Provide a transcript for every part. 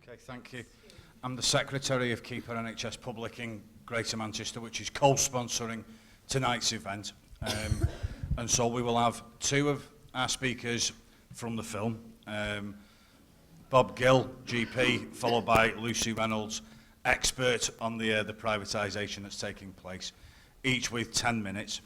Okay, thank you. I'm the Secretary of Keeper NHS Public in Greater Manchester, which is co-sponsoring tonight's event. And so we will have two of our speakers from the film. Bob Gill, GP, followed by Lucy Reynolds, expert on the privatisation that's taking place, each with 10 minutes.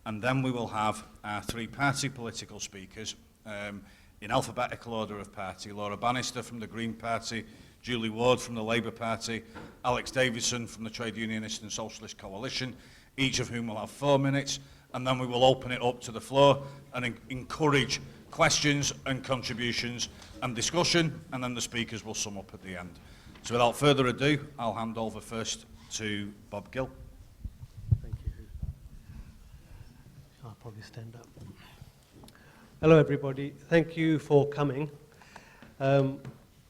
And then we will have our three-party political speakers in alphabetical order of party. Laura Bannister from the Green Party, Julie Ward from the Labour Party, Alex Davidson from the Trade Unionist and Socialist Coalition, each of whom will have 4 minutes, and then we will open it up to the floor and encourage questions and contributions and discussion, and then the speakers will sum up at the end. So without further ado, I'll hand over first to Bob Gill. Thank you. I'll probably stand up. Hello everybody, thank you for coming.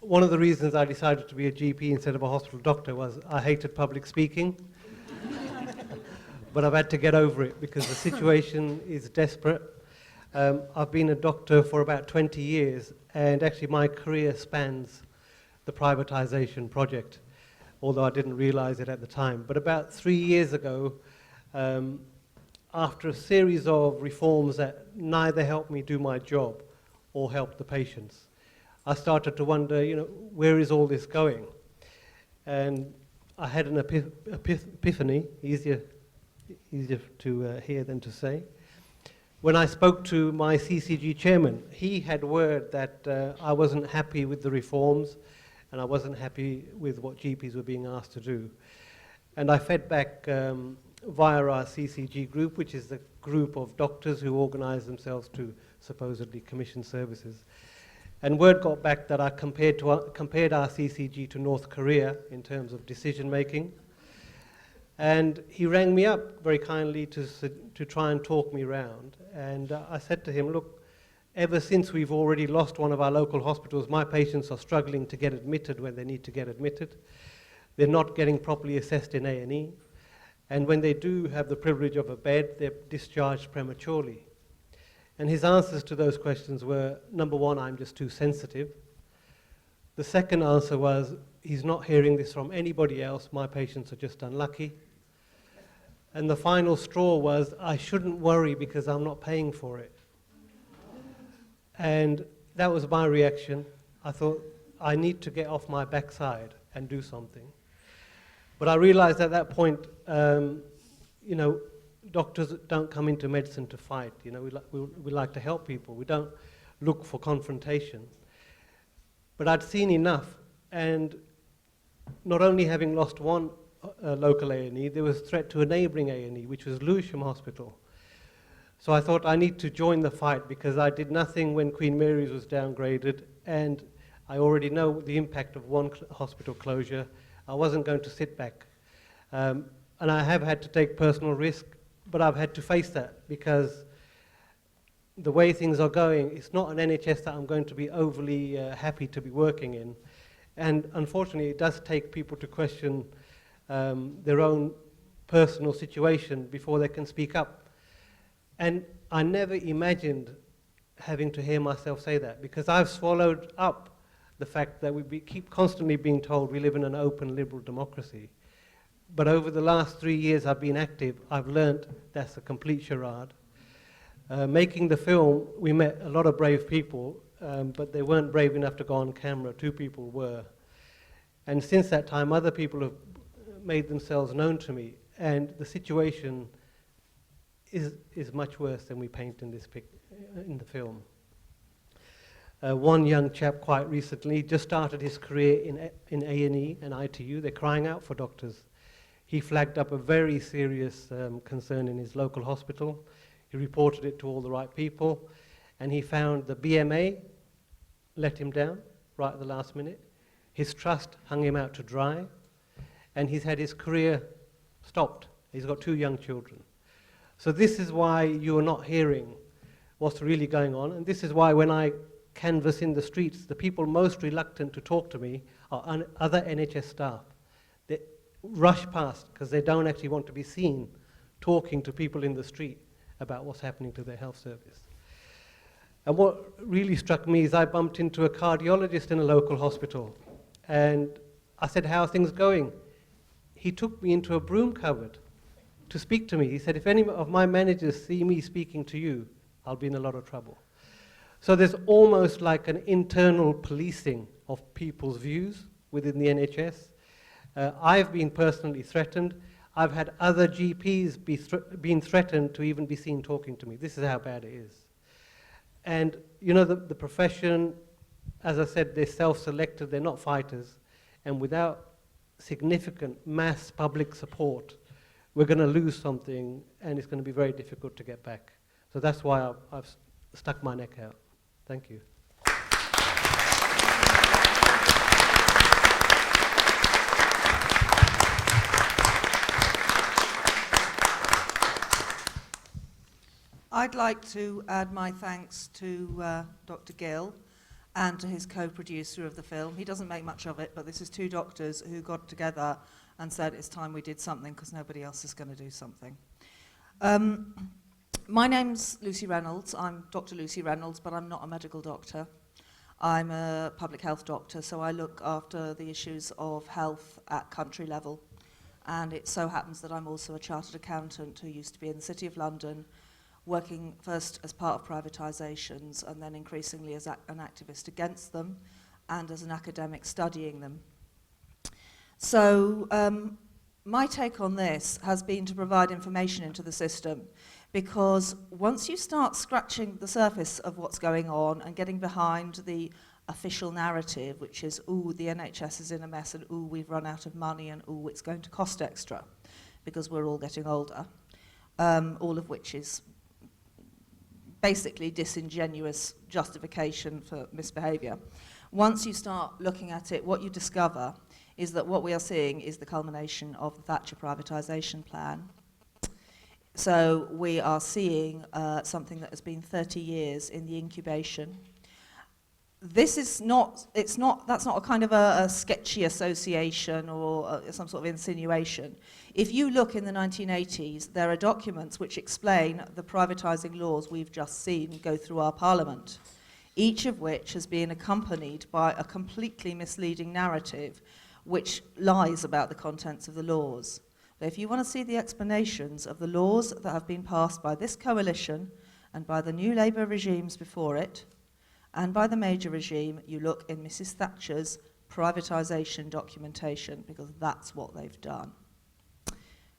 One of the reasons I decided to be a GP instead of a hospital doctor was I hated public speaking. But I've had to get over it because the situation is desperate. I've been a doctor for about 20 years, and actually my career spans the privatization project, although I didn't realize it at the time. But about 3 years ago, after a series of reforms that neither helped me do my job or help the patients, I started to wonder, where is all this going? And I had an epiphany, easier to hear than to say. When I spoke to my CCG chairman, he had word that I wasn't happy with the reforms and I wasn't happy with what GPs were being asked to do. And I fed back via our CCG group, which is the group of doctors who organize themselves to supposedly commission services. And word got back that I compared our CCG to North Korea in terms of decision making. And he rang me up very kindly to try and talk me round. And I said to him, look, ever since we've already lost one of our local hospitals, my patients are struggling to get admitted when they need to get admitted. They're not getting properly assessed in A&E. And when they do have the privilege of a bed, they're discharged prematurely. And his answers to those questions were, number one, I'm just too sensitive. The second answer was, he's not hearing this from anybody else, my patients are just unlucky. And the final straw was, I shouldn't worry because I'm not paying for it. And that was my reaction. I thought, I need to get off my backside and do something. But I realized at that point, doctors don't come into medicine to fight. We like to help people. We don't look for confrontation. But I'd seen enough, and not only having lost one local A&E, there was threat to a neighbouring A&E, which was Lewisham Hospital. So I thought I need to join the fight because I did nothing when Queen Mary's was downgraded, and I already know the impact of one hospital closure. I wasn't going to sit back. And I have had to take personal risk, but I've had to face that because the way things are going, it's not an NHS that I'm going to be overly happy to be working in. And unfortunately, it does take people to question their own personal situation before they can speak up. And I never imagined having to hear myself say that because I've swallowed up the fact that we keep constantly being told we live in an open liberal democracy. But over the last 3 years I've been active, I've learnt that's a complete charade. Making the film, we met a lot of brave people, but they weren't brave enough to go on camera. 2 people were. And since that time, other people have made themselves known to me, and the situation is much worse than we paint in the film. One young chap quite recently just started his career in A&E and ITU. They're crying out for doctors. He flagged up a very serious concern in his local hospital. He reported it to all the right people, and he found the BMA let him down right at the last minute. His trust hung him out to dry, and he's had his career stopped. He's got 2 young children. So this is why you're not hearing what's really going on, and this is why when I canvass in the streets, the people most reluctant to talk to me are other NHS staff. They rush past because they don't actually want to be seen talking to people in the street about what's happening to their health service. And what really struck me is I bumped into a cardiologist in a local hospital, And I said, how are things going? He took me into a broom cupboard to speak to me. He said, if any of my managers see me speaking to you, I'll be in a lot of trouble. So there's almost like an internal policing of people's views within the NHS. I've been personally threatened. I've had other GPs been threatened to even be seen talking to me. This is how bad it is. And you know, the profession, as I said, they're self-selected, they're not fighters. And without significant mass public support, we're going to lose something, and it's going to be very difficult to get back. So that's why I've stuck my neck out. Thank you. I'd like to add my thanks to Dr. Gill and to his co-producer of the film. He doesn't make much of it, but this is two doctors who got together and said it's time we did something because nobody else is going to do something. My name's Lucy Reynolds. I'm Dr. Lucy Reynolds, but I'm not a medical doctor. I'm a public health doctor, so I look after the issues of health at country level. And it so happens that I'm also a chartered accountant who used to be in the City of London, working first as part of privatizations and then increasingly as an activist against them and as an academic studying them. So my take on this has been to provide information into the system, because once you start scratching the surface of what's going on and getting behind the official narrative, which is, ooh, the NHS is in a mess, and ooh, we've run out of money, and ooh, it's going to cost extra because we're all getting older, all of which is basically disingenuous justification for misbehaviour. Once you start looking at it, what you discover is that what we are seeing is the culmination of the Thatcher privatisation plan. So we are seeing something that has been 30 years in the incubation. This is not, that's not a kind of a sketchy association or some sort of insinuation. If you look in the 1980s, there are documents which explain the privatising laws we've just seen go through our parliament, each of which has been accompanied by a completely misleading narrative which lies about the contents of the laws. But if you want to see the explanations of the laws that have been passed by this coalition and by the new Labour regimes before it, and by the Major regime, you look in Mrs. Thatcher's privatisation documentation, because that's what they've done.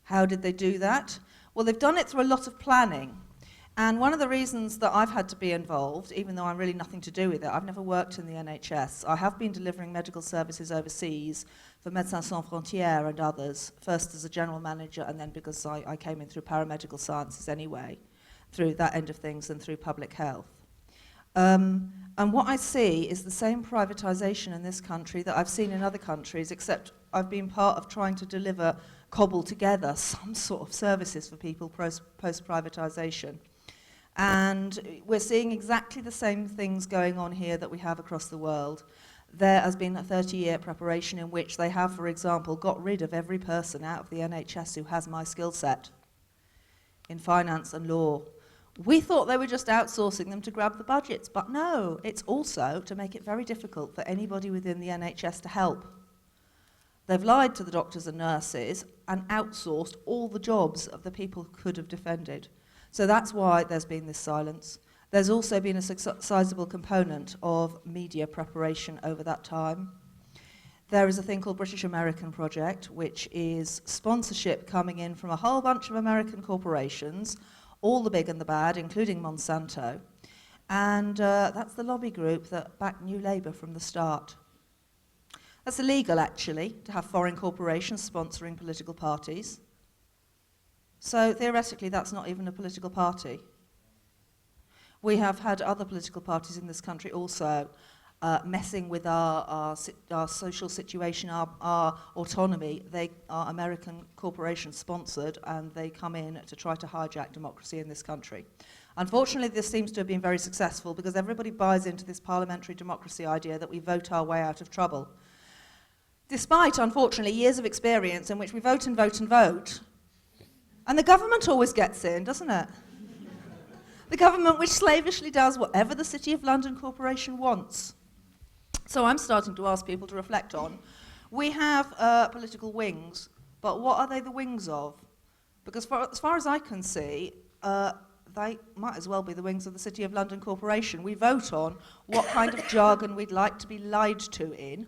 How did they do that? Well, they've done it through a lot of planning. And one of the reasons that I've had to be involved, even though I'm really nothing to do with it, I've never worked in the NHS. I have been delivering medical services overseas for Médecins Sans Frontières and others, first as a general manager, and then because I came in through paramedical sciences anyway, through that end of things and through public health. And what I see is the same privatisation in this country that I've seen in other countries, except I've been part of trying to cobble together some sort of services for people post-privatisation. And we're seeing exactly the same things going on here that we have across the world. There has been a 30-year preparation in which they have, for example, got rid of every person out of the NHS who has my skill set in finance and law. We thought they were just outsourcing them to grab the budgets, but no, it's also to make it very difficult for anybody within the NHS to help. They've lied to the doctors and nurses and outsourced all the jobs of the people who could have defended. So that's why there's been this silence. There's also been a sizable component of media preparation over that time. There is a thing called British American Project, which is sponsorship coming in from a whole bunch of American corporations, all the big and the bad, including Monsanto. And that's the lobby group that backed New Labour from the start. That's illegal, actually, to have foreign corporations sponsoring political parties. So theoretically, that's not even a political party. We have had other political parties in this country also messing with our social situation, our autonomy. They are American corporation sponsored, and they come in to try to hijack democracy in this country. Unfortunately, this seems to have been very successful because everybody buys into this parliamentary democracy idea that we vote our way out of trouble. Despite, unfortunately, years of experience in which we vote and vote and vote, and the government always gets in, doesn't it? The government which slavishly does whatever the City of London Corporation wants. So I'm starting to ask people to reflect on, we have political wings, but what are they the wings of? Because as far as I can see, they might as well be the wings of the City of London Corporation. We vote on what kind of jargon we'd like to be lied to in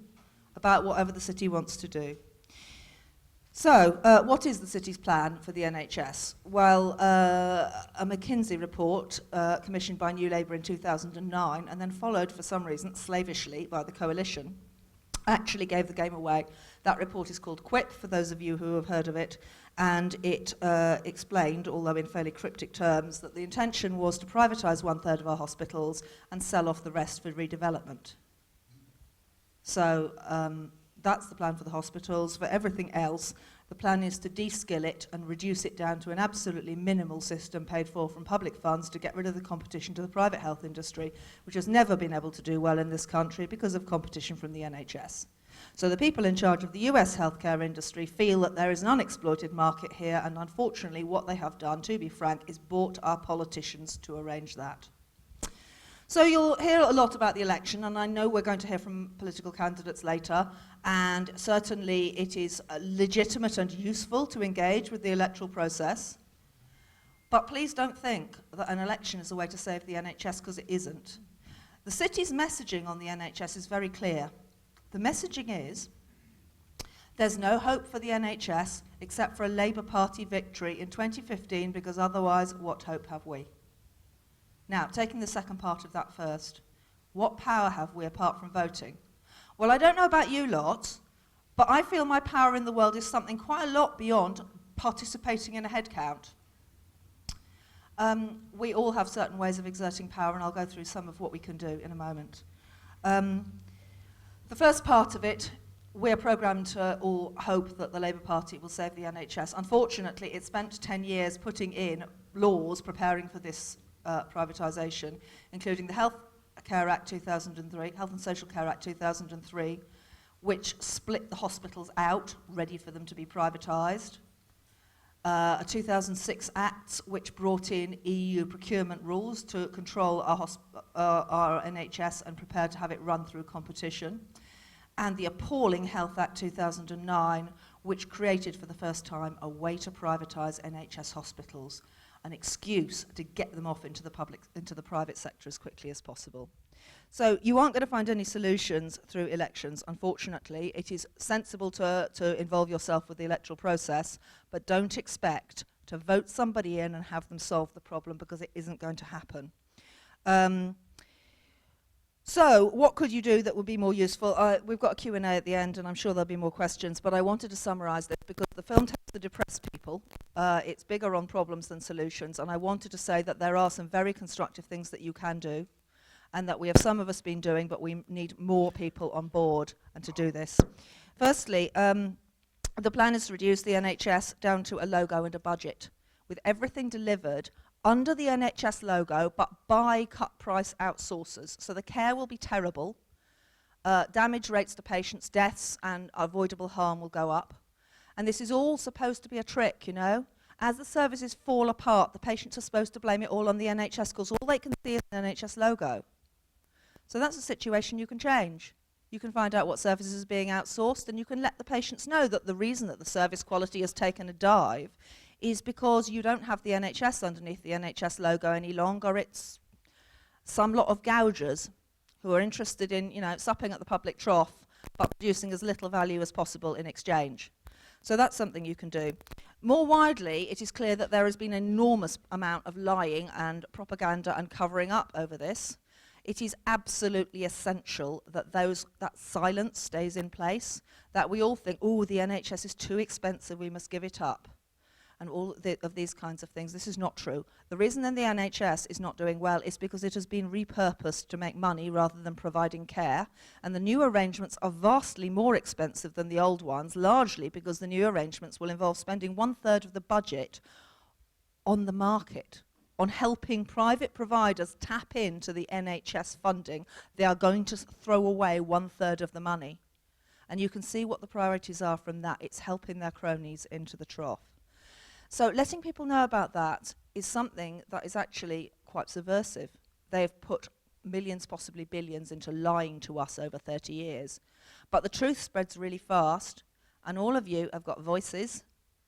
about whatever the city wants to do. So, what is the city's plan for the NHS? Well, a McKinsey report commissioned by New Labour in 2009 and then followed, for some reason, slavishly by the Coalition, actually gave the game away. That report is called Quip, for those of you who have heard of it, and it explained, although in fairly cryptic terms, that the intention was to privatise 1/3 of our hospitals and sell off the rest for redevelopment. So that's the plan for the hospitals. For everything else, the plan is to de-skill it and reduce it down to an absolutely minimal system paid for from public funds to get rid of the competition to the private health industry, which has never been able to do well in this country because of competition from the NHS. So the people in charge of the US healthcare industry feel that there is an unexploited market here, and unfortunately what they have done, to be frank, is bought our politicians to arrange that. So you'll hear a lot about the election, and I know we're going to hear from political candidates later, and certainly it is legitimate and useful to engage with the electoral process. But please don't think that an election is a way to save the NHS, because it isn't. The city's messaging on the NHS is very clear. The messaging is, there's no hope for the NHS except for a Labour Party victory in 2015, because otherwise, what hope have we? Now, taking the second part of that first, what power have we apart from voting? Well, I don't know about you lot, but I feel my power in the world is something quite a lot beyond participating in a head count. We all have certain ways of exerting power, and I'll go through some of what we can do in a moment. The first part of it, we're programmed to all hope that the Labour Party will save the NHS. Unfortunately, it spent 10 years putting in laws preparing for this privatisation, including the Health and Social Care Act 2003, which split the hospitals out, ready for them to be privatised. A 2006 Act, which brought in EU procurement rules to control our NHS and prepare to have it run through competition. And the appalling Health Act 2009, which created for the first time a way to privatise NHS hospitals, an excuse to get them off into the private sector as quickly as possible. So you aren't going to find any solutions through elections, unfortunately. It is sensible to involve yourself with the electoral process, but don't expect to vote somebody in and have them solve the problem, because it isn't going to happen. So what could you do that would be more useful? We've got a Q&A at the end, and I'm sure there'll be more questions, but I wanted to summarise this because the film tends to depress people. It's bigger on problems than solutions, and I wanted to say that there are some very constructive things that you can do, and that we have some of us been doing, but we need more people on board and to do this. Firstly, the plan is to reduce the NHS down to a logo and a budget, with everything delivered under the NHS logo, but by cut-price outsourcers. So the care will be terrible, damage rates to patients, deaths and avoidable harm will go up. And this is all supposed to be a trick, you know. As the services fall apart, the patients are supposed to blame it all on the NHS, because all they can see is the NHS logo. So that's a situation you can change. You can find out what services are being outsourced, and you can let the patients know that the reason that the service quality has taken a dive is because you don't have the NHS underneath the NHS logo any longer. It's some lot of gougers who are interested in, you know, supping at the public trough, but producing as little value as possible in exchange. So that's something you can do. More widely, it is clear that there has been an enormous amount of lying and propaganda and covering up over this. It is absolutely essential that that silence stays in place, that we all think, oh, the NHS is too expensive, we must give it up, and all of these kinds of things. This is not true. The reason that the NHS is not doing well is because it has been repurposed to make money rather than providing care, and the new arrangements are vastly more expensive than the old ones, largely because the new arrangements will involve spending 1/3 of the budget on the market, on helping private providers tap into the NHS funding. They are going to throw away 1/3 of the money. And you can see what the priorities are from that. It's helping their cronies into the trough. So letting people know about that is something that is actually quite subversive. They've put millions, possibly billions, into lying to us over 30 years. But the truth spreads really fast, and all of you have got voices,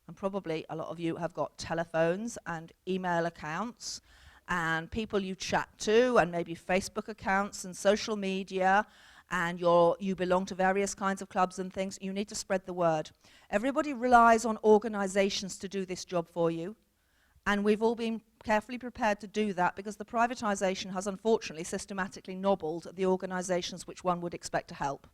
and probably a lot of you have got telephones and email accounts and people you chat to, and maybe Facebook accounts and social media, and you belong to various kinds of clubs and things. You need to spread the word. Everybody relies on organisations to do this job for you, and we've all been carefully prepared to do that because the privatisation has unfortunately systematically nobbled the organisations which one would expect to help.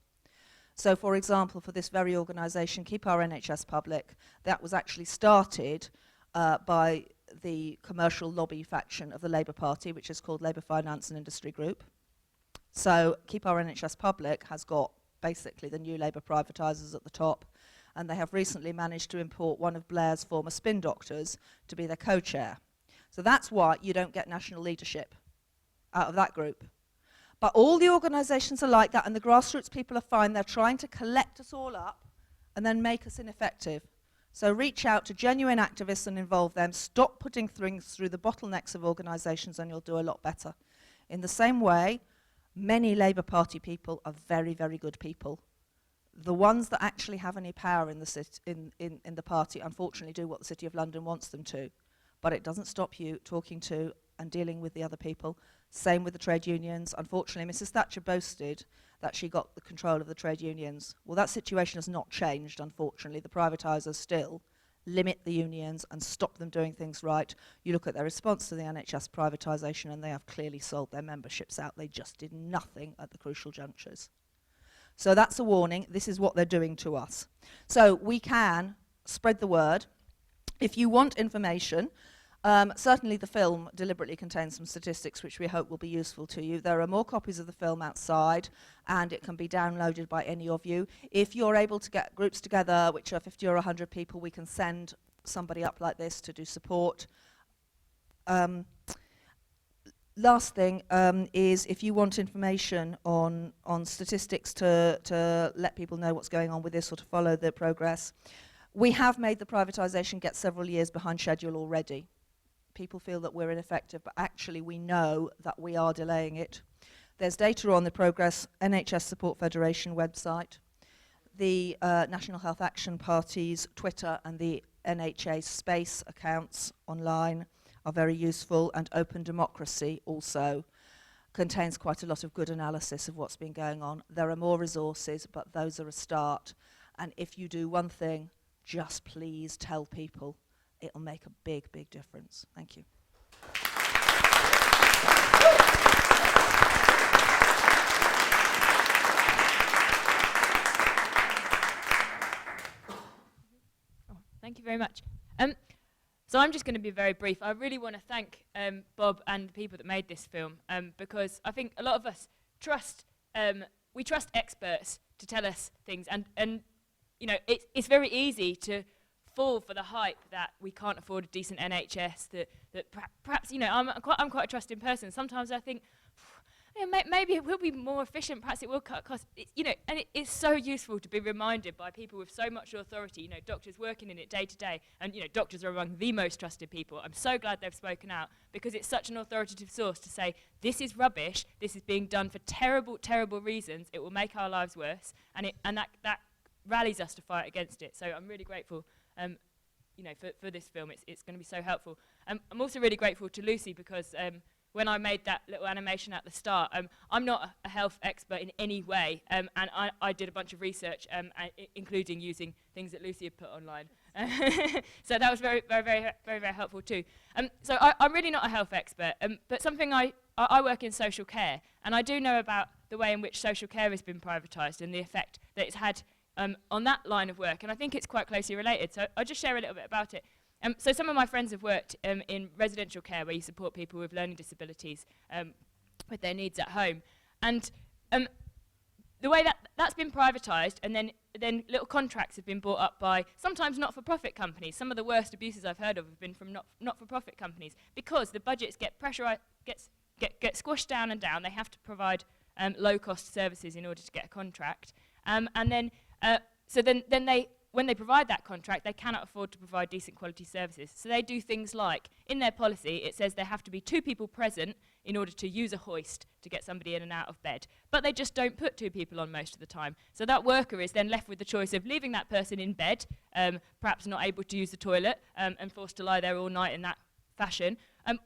So, for example, for this very organisation, Keep Our NHS Public, that was actually started by the commercial lobby faction of the Labour Party, which is called Labour Finance and Industry Group. So Keep Our NHS Public has got basically the new Labour privatisers at the top, and they have recently managed to import one of Blair's former spin doctors to be their co-chair. So that's why you don't get national leadership out of that group. But all the organisations are like that, and the grassroots people are fine. They're trying to collect us all up and then make us ineffective. So reach out to genuine activists and involve them. Stop putting things through the bottlenecks of organisations, and you'll do a lot better. In the same way, many Labour Party people are very, very good people. The ones that actually have any power in the party, unfortunately, do what the City of London wants them to. But it doesn't stop you talking to and dealing with the other people. Same with the trade unions. Unfortunately, Mrs. Thatcher boasted that she got the control of the trade unions. Well, that situation has not changed, unfortunately. The privatisers still limit the unions and stop them doing things right. You look at their response to the NHS privatisation, and they have clearly sold their memberships out. They just did nothing at the crucial junctures. So that's a warning. This is what they're doing to us. So we can spread the word. If you want information, certainly the film deliberately contains some statistics which we hope will be useful to you. There are more copies of the film outside, and it can be downloaded by any of you. If you're able to get groups together, which are 50 or 100 people, we can send somebody up like this to do support. Last thing is, if you want information on statistics to let people know what's going on with this or to follow the progress, we have made the privatisation get several years behind schedule already. People feel that we're ineffective, but actually we know that we are delaying it. There's data on the Progress NHS Support Federation website, the National Health Action Party's Twitter and the NHA Space accounts online are very useful, and Open Democracy also contains quite a lot of good analysis of what's been going on. There are more resources, but those are a start. And if you do one thing, just please tell people. It'll make a big, big difference. Thank you. Thank you very much. So I'm just going to be very brief. I really want to thank Bob and the people that made this film, because I think a lot of us trust experts to tell us things, and you know, it's very easy to fall for the hype that we can't afford a decent NHS, that perhaps, you know, I'm quite a trusting person. Sometimes I think, you know, maybe it will be more efficient, perhaps it will cut costs, you know, and it's so useful to be reminded by people with so much authority, you know, doctors working in it day to day, and, you know, doctors are among the most trusted people. I'm so glad they've spoken out, because it's such an authoritative source to say, this is rubbish, this is being done for terrible, terrible reasons, it will make our lives worse, and that rallies us to fight against it. So I'm really grateful, you know, for this film. It's going to be so helpful. I'm also really grateful to Lucy, because when I made that little animation at the start, I'm not a health expert in any way, and I did a bunch of research, including using things that Lucy had put online. So that was very, very, very, very, very helpful too. So I'm really not a health expert, but something I work in social care, and I do know about the way in which social care has been privatised and the effect that it's had on that line of work, and I think it's quite closely related. So I'll just share a little bit about it. So some of my friends have worked in residential care, where you support people with learning disabilities with their needs at home. And the way that's been privatised, and then little contracts have been bought up by sometimes not-for-profit companies. Some of the worst abuses I've heard of have been from not-for-profit companies, because the budgets get pressurised, get squashed down and down. They have to provide low-cost services in order to get a contract. And then so then they when they provide that contract, they cannot afford to provide decent quality services. So they do things like, in their policy, it says there have to be 2 people present in order to use a hoist to get somebody in and out of bed. But they just don't put 2 people on most of the time. So that worker is then left with the choice of leaving that person in bed, perhaps not able to use the toilet, and forced to lie there all night in that fashion,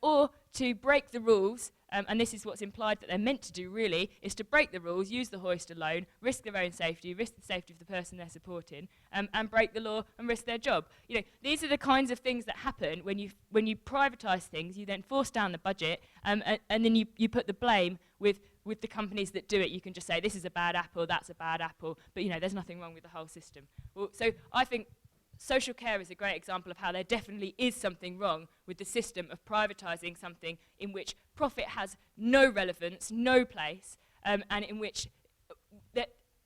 or to break the rules, and this is what's implied that they're meant to do really, is to break the rules, use the hoist alone, risk their own safety, risk the safety of the person they're supporting, and break the law and risk their job. You know, these are the kinds of things that happen when you privatise things. You then force down the budget, and then you put the blame with the companies that do it. You can just say, this is a bad apple, that's a bad apple, but you know, there's nothing wrong with the whole system. Well, so I think social care is a great example of how there definitely is something wrong with the system of privatising something in which profit has no relevance, no place, and in which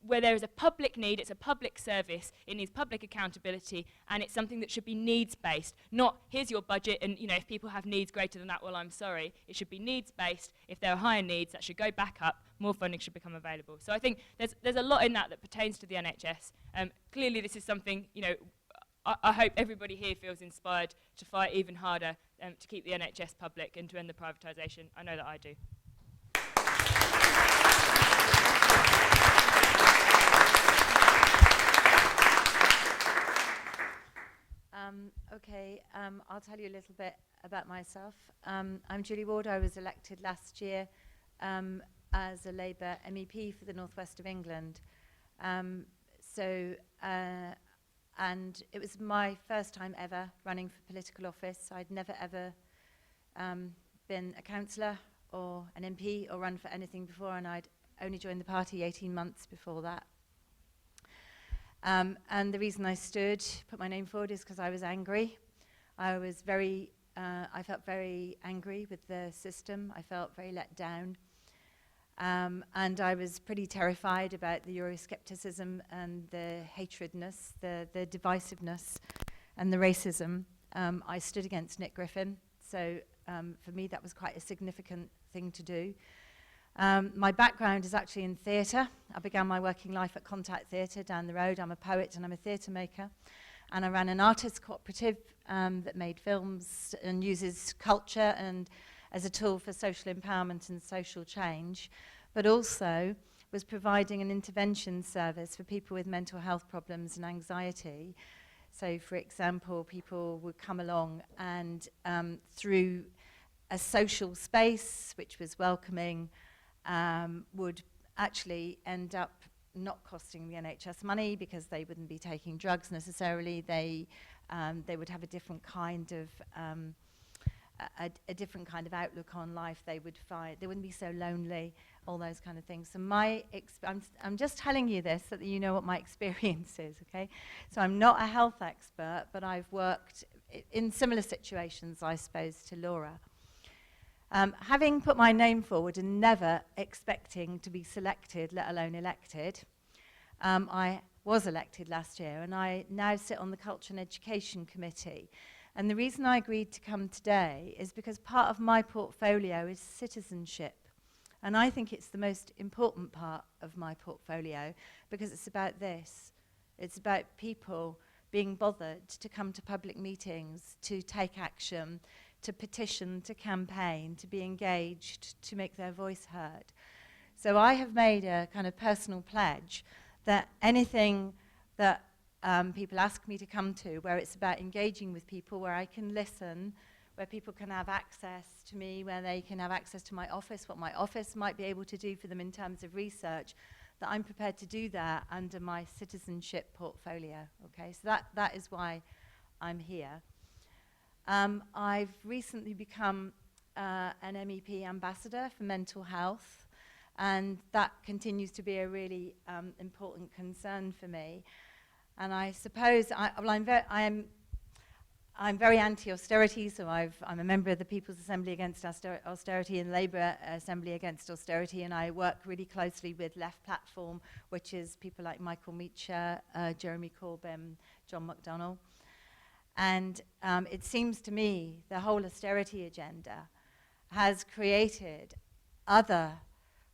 where there is a public need, it's a public service, it needs public accountability, and it's something that should be needs-based, not here's your budget, and you know, if people have needs greater than that, well, I'm sorry. It should be needs-based. If there are higher needs, that should go back up, more funding should become available. So I think there's a lot in that pertains to the NHS. Clearly this is something, you know, I hope everybody here feels inspired to fight even harder to keep the NHS public and to end the privatisation. I know that I do. I'll tell you a little bit about myself. I'm Julie Ward. I was elected last year as a Labour MEP for the northwest of England. And it was my first time ever running for political office. I'd never ever been a councillor or an MP or run for anything before, and I'd only joined the party 18 months before that. And the reason I put my name forward is because I was angry. I felt very angry with the system. I felt very let down. And I was pretty terrified about the Euroscepticism and the hatredness, the divisiveness and the racism. I stood against Nick Griffin, so for me that was quite a significant thing to do. My background is actually in theatre. I began my working life at Contact Theatre down the road. I'm a poet and I'm a theatre maker. And I ran an artists cooperative that made films and uses culture and as a tool for social empowerment and social change, but also was providing an intervention service for people with mental health problems and anxiety. So, for example, people would come along and through a social space, which was welcoming, would actually end up not costing the NHS money because they wouldn't be taking drugs necessarily. They would have a different kind of a different kind of outlook on life. They wouldn't be so lonely, all those kind of things. So I'm just telling you this so that you know what my experience is, okay? So I'm not a health expert, but I've worked in similar situations, I suppose, to Laura. Having put my name forward and never expecting to be selected, let alone elected, I was elected last year, and I now sit on the Culture and Education Committee. And the reason I agreed to come today is because part of my portfolio is citizenship. And I think it's the most important part of my portfolio because it's about this. It's about people being bothered to come to public meetings, to take action, to petition, to campaign, to be engaged, to make their voice heard. So I have made a kind of personal pledge that anything that people ask me to come to, where it's about engaging with people, where I can listen, where people can have access to me, where they can have access to my office, what my office might be able to do for them in terms of research, that I'm prepared to do that under my citizenship portfolio. Okay, so that is why I'm here. I've recently become an MEP ambassador for mental health, and that continues to be a really important concern for me. And I suppose I'm very anti-austerity, so I'm a member of the People's Assembly Against Austerity and Labour Assembly Against Austerity, and I work really closely with Left Platform, which is people like Michael Meacher, Jeremy Corbyn, John McDonnell. And it seems to me the whole austerity agenda has created other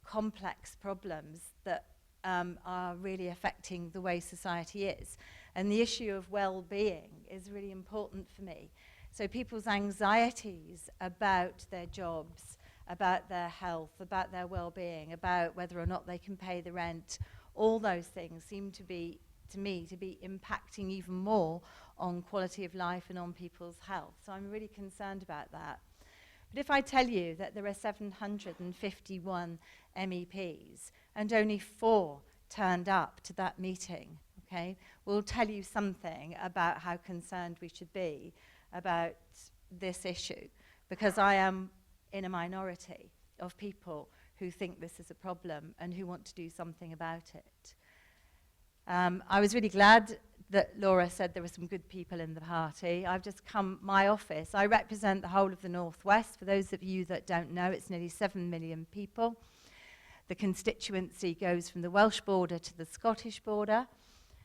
complex problems that are really affecting the way society is. And the issue of well-being is really important for me. So people's anxieties about their jobs, about their health, about their well-being, about whether or not they can pay the rent, all those things seem to be, to me, to be impacting even more on quality of life and on people's health. So I'm really concerned about that. But if I tell you that there are 751 MEPs and only 4 turned up to that meeting, okay, will tell you something about how concerned we should be about this issue, because I am in a minority of people who think this is a problem and who want to do something about it. I was really glad that Laura said there were some good people in the party. I've just come, my office, I represent the whole of the Northwest. For those of you that don't know, it's nearly 7 million people. The constituency goes from the Welsh border to the Scottish border,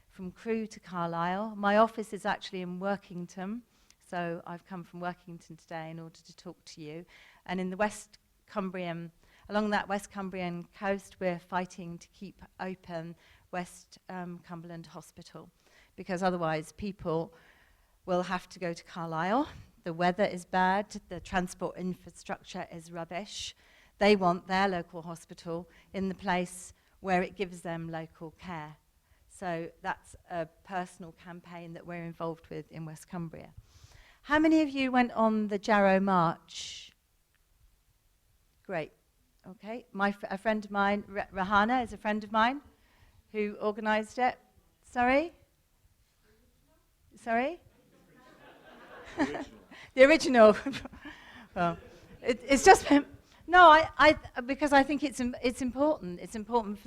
from Crewe to Carlisle. My office is actually in Workington, so I've come from Workington today in order to talk to you. And in the West Cumbrian, along that West Cumbrian coast, we're fighting to keep open West Cumberland Hospital, because otherwise people will have to go to Carlisle. The weather is bad, the transport infrastructure is rubbish. They want their local hospital in the place where it gives them local care. So that's a personal campaign that we're involved with in West Cumbria. How many of you went on the Jarrow March? Great. Okay. A friend of mine, Rahana, is a friend of mine who organised it. Sorry? Sorry? The original. Well, it's just... No, because I think it's important. It's important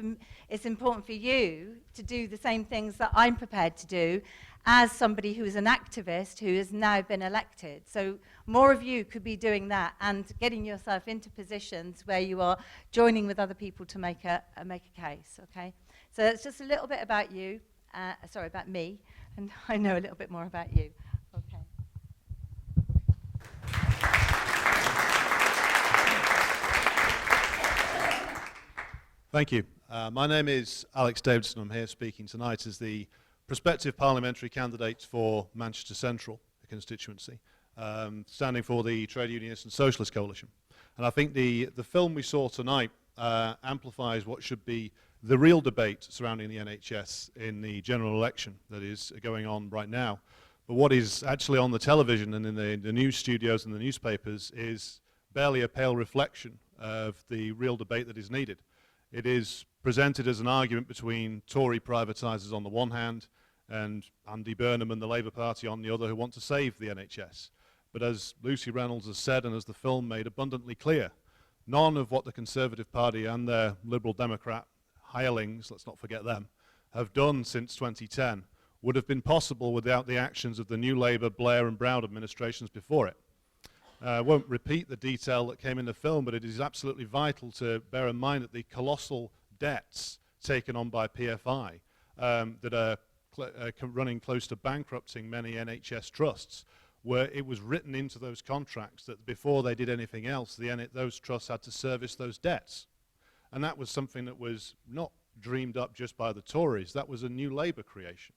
for you to do the same things that I'm prepared to do as somebody who is an activist who has now been elected. So more of you could be doing that and getting yourself into positions where you are joining with other people to make a case. Okay. So it's just a little bit about you. Sorry, about me, and I know a little bit more about you. Okay. Thank you. My name is Alex Davidson. I'm here speaking tonight as the prospective parliamentary candidate for Manchester Central, the constituency, standing for the Trade Unionist and Socialist Coalition. And I think the film we saw tonight amplifies what should be the real debate surrounding the NHS in the general election that is going on right now. But what is actually on the television and in the news studios and the newspapers is barely a pale reflection of the real debate that is needed. It is presented as an argument between Tory privatisers on the one hand and Andy Burnham and the Labour Party on the other, who want to save the NHS. But as Lucy Reynolds has said, and as the film made abundantly clear, none of what the Conservative Party and their Liberal Democrat hirelings, let's not forget them, have done since 2010 would have been possible without the actions of the New Labour, Blair and Brown administrations before it. I won't repeat the detail that came in the film, but it is absolutely vital to bear in mind that the colossal debts taken on by PFI that are running close to bankrupting many NHS trusts, where it was written into those contracts that before they did anything else, those trusts had to service those debts. And that was something that was not dreamed up just by the Tories. That was a New Labour creation.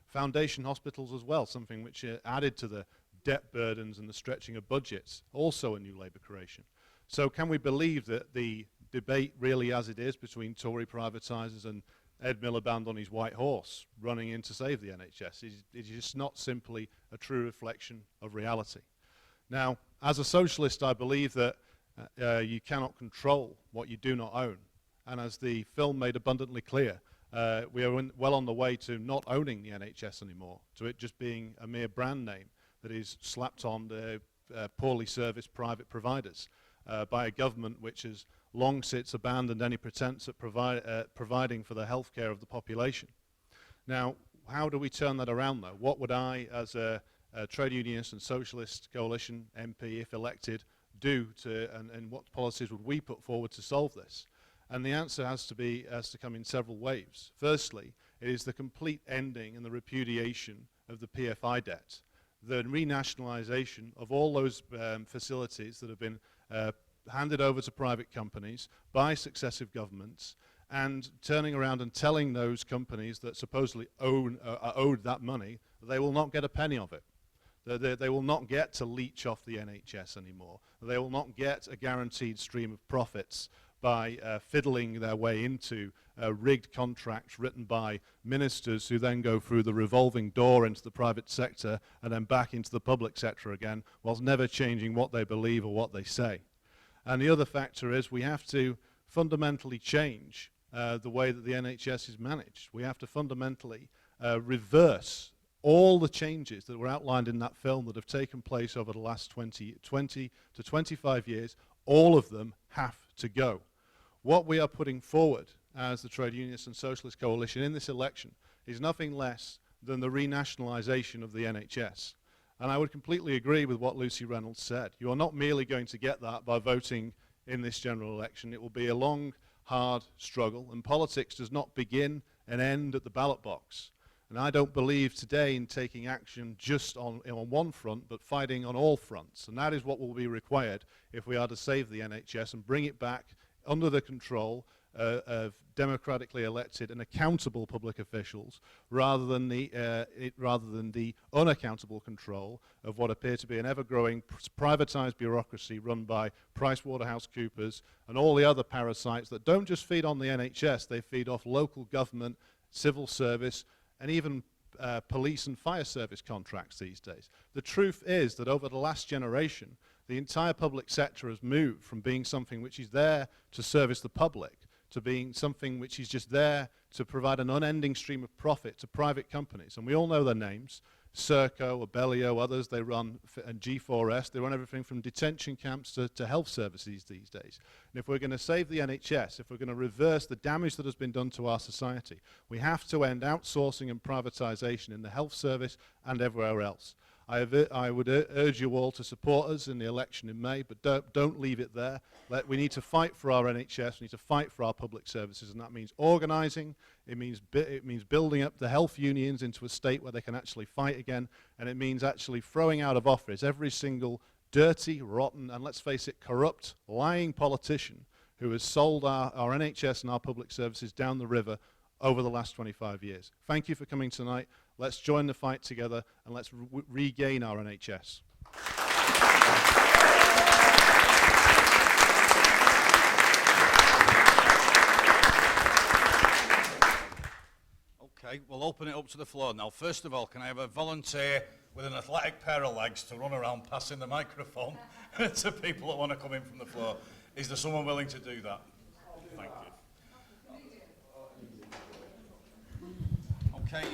Foundation hospitals as well, something which added to the debt burdens and the stretching of budgets, also a New Labour creation. So can we believe that the debate really as it is between Tory privatisers and Ed Miliband on his white horse running in to save the NHS is just not simply a true reflection of reality? Now, as a socialist, I believe that you cannot control what you do not own. And as the film made abundantly clear, we are well on the way to not owning the NHS anymore, to it just being a mere brand name that is slapped on the poorly serviced private providers by a government which has long since abandoned any pretense at providing for the healthcare of the population. Now, how do we turn that around, though? What would I, as a Trade Unionist and Socialist Coalition MP, if elected, do to, and what policies would we put forward to solve this? And the answer has to come in several waves. Firstly, it is the complete ending and the repudiation of the PFI debt, the renationalisation of all those facilities that have been handed over to private companies by successive governments, and turning around and telling those companies that supposedly are owed that money that they will not get a penny of it. They will not get to leech off the NHS anymore. They will not get a guaranteed stream of profits by fiddling their way into rigged contracts written by ministers who then go through the revolving door into the private sector and then back into the public sector again, whilst never changing what they believe or what they say. And the other factor is we have to fundamentally change the way that the NHS is managed. We have to fundamentally reverse all the changes that were outlined in that film that have taken place over the last 20 to 25 years. All of them have to go. What we are putting forward as the Trade Unionist and Socialist Coalition in this election is nothing less than the renationalisation of the NHS. And I would completely agree with what Lucy Reynolds said. You are not merely going to get that by voting in this general election. It will be a long, hard struggle, and politics does not begin and end at the ballot box. And I don't believe today in taking action just on one front, but fighting on all fronts. And that is what will be required if we are to save the NHS and bring it back under the control of democratically elected and accountable public officials, rather than the unaccountable control of what appear to be an ever-growing privatised bureaucracy run by PricewaterhouseCoopers and all the other parasites that don't just feed on the NHS, they feed off local government, civil service, and even police and fire service contracts these days. The truth is that over the last generation, the entire public sector has moved from being something which is there to service the public to being something which is just there to provide an unending stream of profit to private companies. And we all know their names: Serco, Abellio, others. They run, and G4S, they run everything from detention camps to health services these days. And if we're going to save the NHS, if we're going to reverse the damage that has been done to our society, we have to end outsourcing and privatisation in the health service and everywhere else. I would urge you all to support us in the election in May, but don't leave it there. We need to fight for our NHS, we need to fight for our public services, and that means organising, it means building up the health unions into a state where they can actually fight again, and it means actually throwing out of office every single dirty, rotten, and let's face it, corrupt, lying politician who has sold our NHS and our public services down the river over the last 25 years. Thank you for coming tonight. Let's join the fight together and let's regain our NHS. Okay, we'll open it up to the floor now. First of all, can I have a volunteer with an athletic pair of legs to run around passing the microphone to people that want to come in from the floor? Is there someone willing to do that? Thank you. Okay,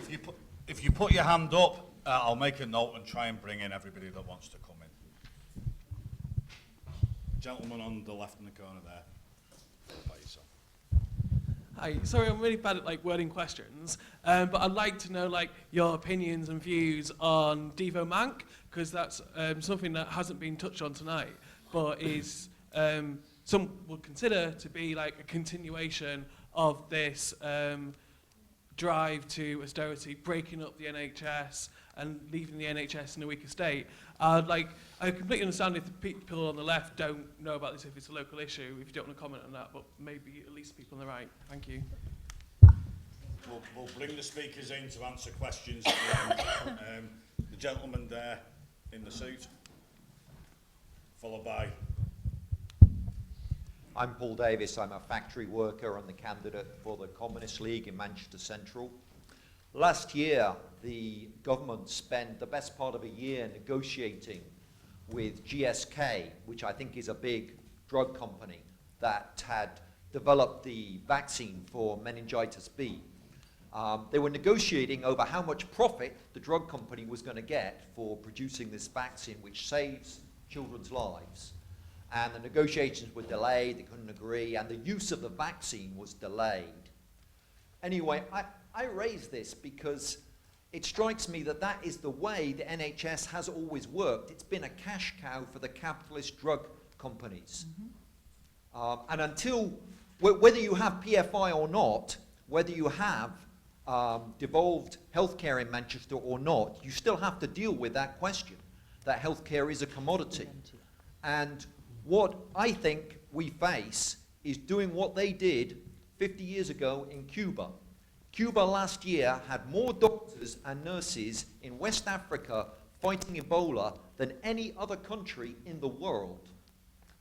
if you put your hand up, I'll make a note and try and bring in everybody that wants to come in. Gentleman on the left in the corner there. By yourself. Hi, sorry, I'm really bad at wording questions, but I'd like to know your opinions and views on Devo Mank, because that's something that hasn't been touched on tonight, but is some would consider to be a continuation of this drive to austerity, breaking up the NHS and leaving the NHS in a weaker state. I completely understand if the people on the left don't know about this, if it's a local issue, if you don't want to comment on that, but maybe at least people on the right. Thank you. We'll bring the speakers in to answer questions. The gentleman there in the suit, followed by... I'm Paul Davis. I'm a factory worker and the candidate for the Communist League in Manchester Central. Last year, the government spent the best part of a year negotiating with GSK, which I think is a big drug company that had developed the vaccine for meningitis B. They were negotiating over how much profit the drug company was going to get for producing this vaccine, which saves children's lives. And the negotiations were delayed, they couldn't agree, and the use of the vaccine was delayed. Anyway, I raise this because it strikes me that that is the way the NHS has always worked. It's been a cash cow for the capitalist drug companies. Mm-hmm. And until, whether you have PFI or not, whether you have devolved healthcare in Manchester or not, you still have to deal with that question, that healthcare is a commodity. And what I think we face is doing what they did 50 years ago in Cuba. Cuba last year had more doctors and nurses in West Africa fighting Ebola than any other country in the world.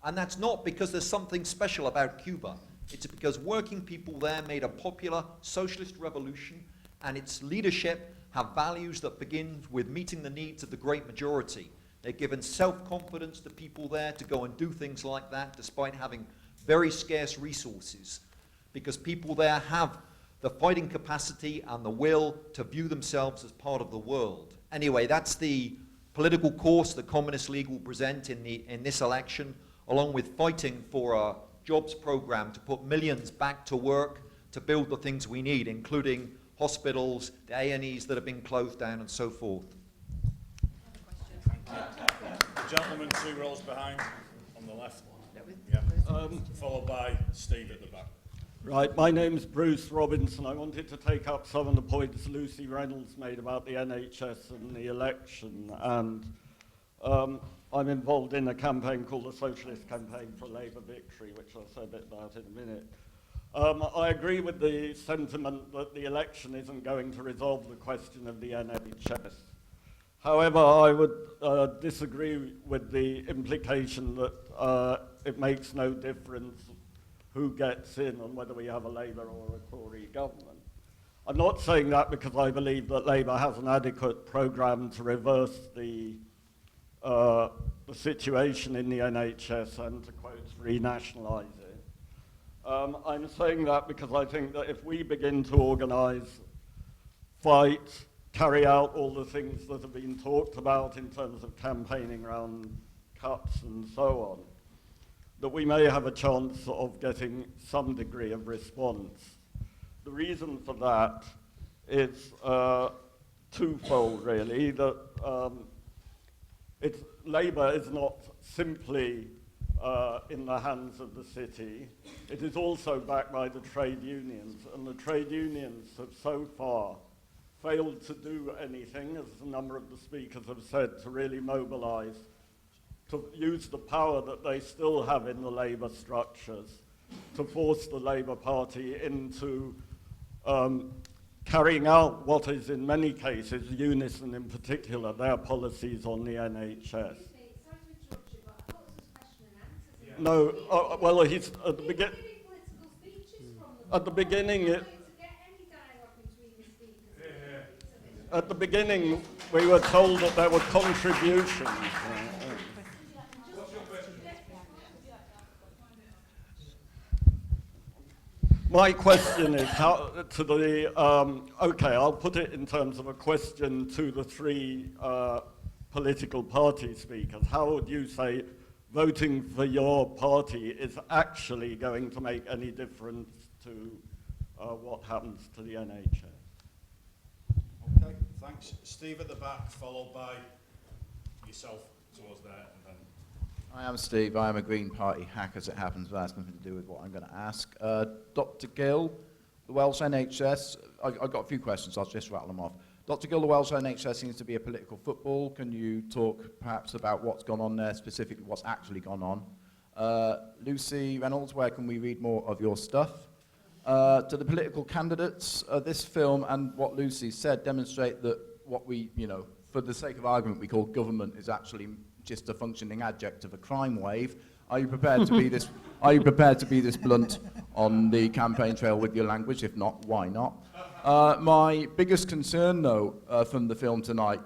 And that's not because there's something special about Cuba. It's because working people there made a popular socialist revolution, and its leadership have values that begin with meeting the needs of the great majority. They've given self-confidence to people there to go and do things like that, despite having very scarce resources, because people there have the fighting capacity and the will to view themselves as part of the world. Anyway, that's the political course the Communist League will present in this election, along with fighting for a jobs program to put millions back to work to build the things we need, including hospitals, the A&Es that have been closed down, and so forth. The gentleman 2 rows behind, on the left. Yeah. Followed by Steve at the back. Right, my name's Bruce Robinson. I wanted to take up some of the points Lucy Reynolds made about the NHS and the election, and I'm involved in a campaign called the Socialist Campaign for Labour Victory, which I'll say a bit about in a minute. I agree with the sentiment that the election isn't going to resolve the question of the NHS. However, I would disagree with the implication that it makes no difference who gets in and whether we have a Labour or a Tory government. I'm not saying that because I believe that Labour has an adequate programme to reverse the situation in the NHS and, to quote, renationalise it. I'm saying that because I think that if we begin to organise, fight, carry out all the things that have been talked about in terms of campaigning around cuts and so on, that we may have a chance of getting some degree of response. The reason for that is twofold, really, that Labour is not simply in the hands of the city. It is also backed by the trade unions, and the trade unions have so far failed to do anything, as a number of the speakers have said, to really mobilise, to use the power that they still have in the Labour structures to force the Labour Party into carrying out what is in many cases, Unison in particular, their policies on the NHS. No, well, he's at the beginning. At the beginning, at the beginning, we were told that there were contributions. My question is how to the okay, I'll put it in terms of a question to the three political party speakers. How would you say voting for your party is actually going to make any difference to what happens to the NHS? Okay, thanks. Steve at the back, followed by yourself towards there, and then... I am Steve. I am a Green Party hack, as it happens, but that has nothing to do with what I'm going to ask. Dr. Gill, the Welsh NHS, I've got a few questions, I'll just rattle them off. Dr. Gill, the Welsh NHS seems to be a political football. Can you talk perhaps about what's gone on there, specifically what's actually gone on? Lucy Reynolds, where can we read more of your stuff? To the political candidates, this film and what Lucy said demonstrate that what we, for the sake of argument, we call government is actually just a functioning adject of a crime wave. Are you prepared to be this? Are you prepared to be this blunt on the campaign trail with your language? If not, why not? My biggest concern, though, from the film tonight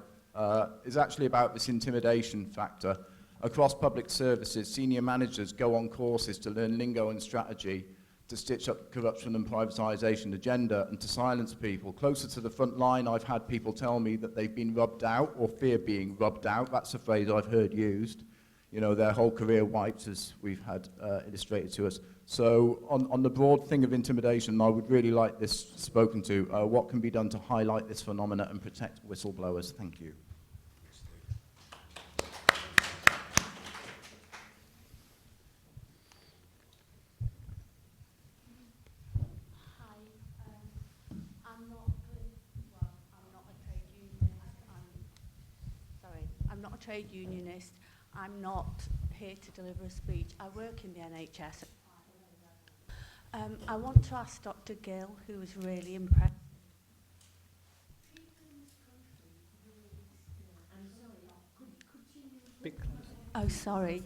is actually about this intimidation factor. Across public services, senior managers go on courses to learn lingo and strategy to stitch up the corruption and privatisation agenda and to silence people. Closer to the front line, I've had people tell me that they've been rubbed out or fear being rubbed out. That's a phrase I've heard used. Their whole career wiped, as we've had illustrated to us. So on the broad thing of intimidation, I would really like this spoken to. What can be done to highlight this phenomena and protect whistleblowers? Thank you. I'm not a trade unionist. I'm not here to deliver a speech. I work in the NHS. I want to ask Dr. Gill, who was really impressed. Oh, sorry.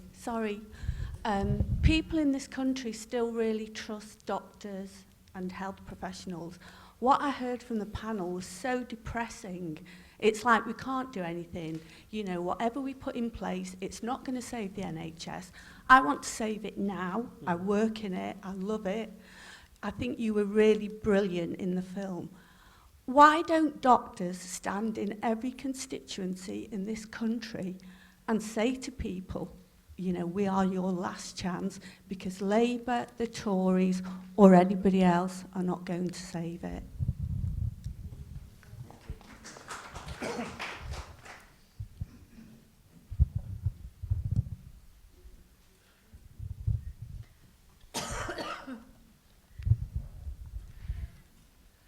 People in this country still really trust doctors and health professionals. What I heard from the panel was so depressing. It's like we can't do anything. You know, whatever we put in place, it's not going to save the NHS. I want to save it now. I work in it. I love it. I think you were really brilliant in the film. Why don't doctors stand in every constituency in this country and say to people, you know, we are your last chance, because Labour, the Tories, or anybody else are not going to save it?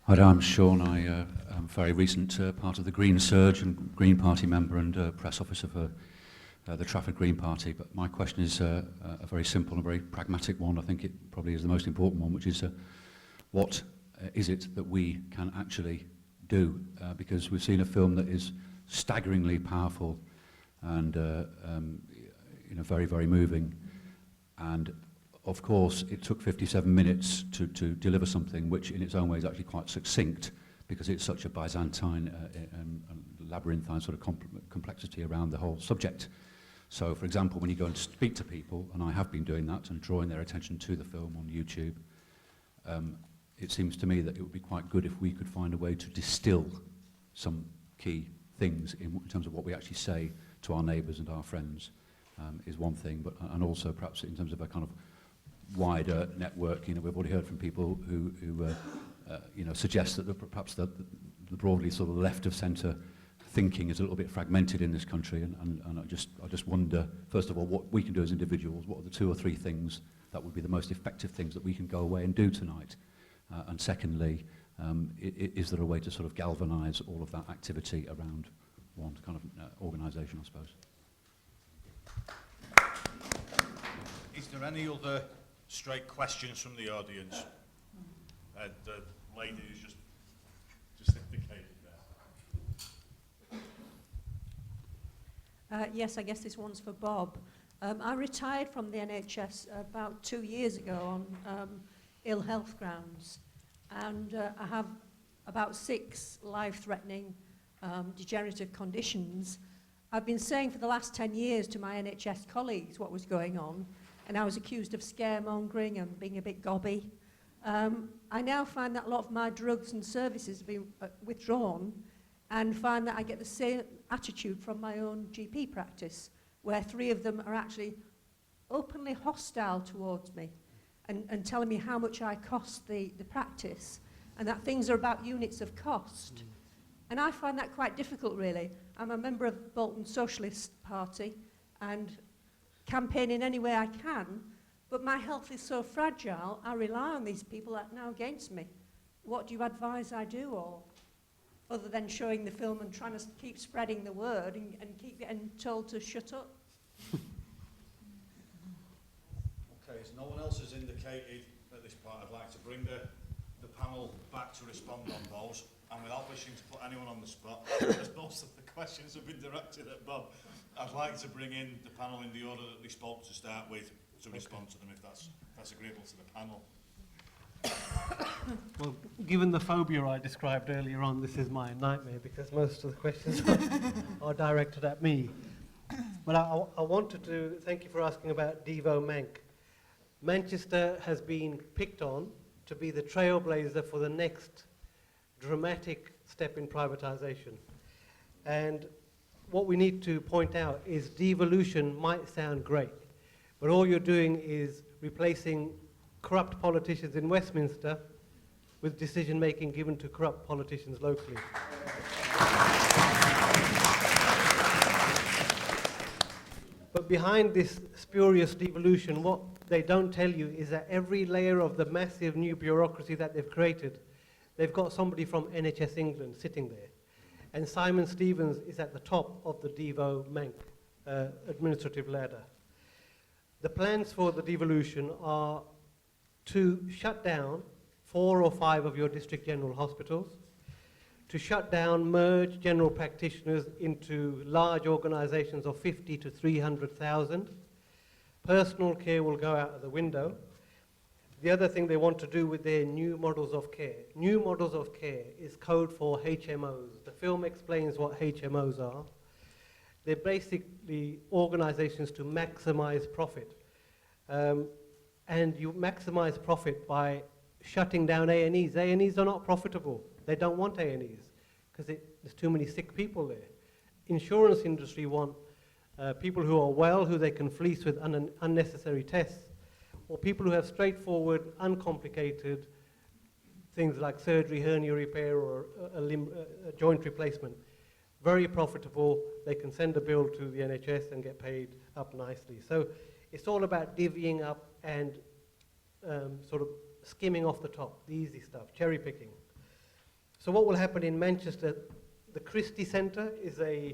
Hi, I'm Sean. I am a very recent part of the Green Surge and Green Party member and press officer for the Trafford Green Party. But my question is a very simple and very pragmatic one. I think it probably is the most important one, which is what is it that we can actually do? Because we've seen a film that is staggeringly powerful and you know, very, very moving. And of course, it took 57 minutes to deliver something which in its own way is actually quite succinct, because it's such a Byzantine labyrinthine sort of complexity around the whole subject. So, for example, when you go and speak to people, and I have been doing that and drawing their attention to the film on YouTube, it seems to me that it would be quite good if we could find a way to distill some key things in terms of what we actually say to our neighbours and our friends, is one thing, but and also perhaps in terms of a kind of wider network. You know, we've already heard from people who you know, suggest that perhaps the broadly sort of left of centre thinking is a little bit fragmented in this country, and I just wonder, first of all, what we can do as individuals. What are the 2 or 3 things that would be the most effective things that we can go away and do tonight? And secondly, is there a way to sort of galvanise all of that activity around one kind of organisation, I suppose? Is there any other straight questions from the audience? The lady who's just indicated there. Yes, I guess this one's for Bob. I retired from the NHS about 2 years ago on ill health grounds, and I have about 6 life-threatening degenerative conditions. I've been saying for the last 10 years to my NHS colleagues what was going on, and I was accused of scaremongering and being a bit gobby. I now find that a lot of my drugs and services have been withdrawn, and find that I get the same attitude from my own GP practice, where 3 of them are actually openly hostile towards me and telling me how much I cost the practice, and that things are about units of cost. And I find that quite difficult, really. I'm a member of Bolton Socialist Party and campaign in any way I can, but my health is so fragile, I rely on these people that are now against me. What do you advise I do, or other than showing the film and trying to keep spreading the word and keep getting told to shut up? Okay, as no one else has indicated at this point, I'd like to bring the panel back to respond on those, and without wishing to put anyone on the spot, as most of the questions have been directed at Bob, I'd like to bring in the panel in the order that they spoke to start with, to respond to them, if that's agreeable to the panel. Well, given the phobia I described earlier on, this is my nightmare, because most of the questions are directed at me. But I wanted to thank you for asking about Devo Mank. Manchester has been picked on to be the trailblazer for the next dramatic step in privatisation. And what we need to point out is devolution might sound great, but all you're doing is replacing corrupt politicians in Westminster with decision-making given to corrupt politicians locally. But behind this spurious devolution, what they don't tell you is that every layer of the massive new bureaucracy that they've created, they've got somebody from NHS England sitting there. And Simon Stevens is at the top of the Devo Mank administrative ladder. The plans for the devolution are to shut down 4 or 5 of your district general hospitals, to shut down, merge general practitioners into large organizations of 50 to 300,000. Personal care will go out of the window. The other thing they want to do with their new models of care. New models of care is code for HMOs. The film explains what HMOs are. They're basically organizations to maximize profit. And you maximize profit by shutting down A&Es. A&Es are not profitable. They don't want A&Es because there's too many sick people there. Insurance industry want people who are well, who they can fleece with unnecessary tests, or people who have straightforward, uncomplicated things like surgery, hernia repair, or a joint replacement. Very profitable. They can send a bill to the NHS and get paid up nicely. So it's all about divvying up and sort of skimming off the top, the easy stuff, cherry picking. So what will happen in Manchester, the Christie Centre is a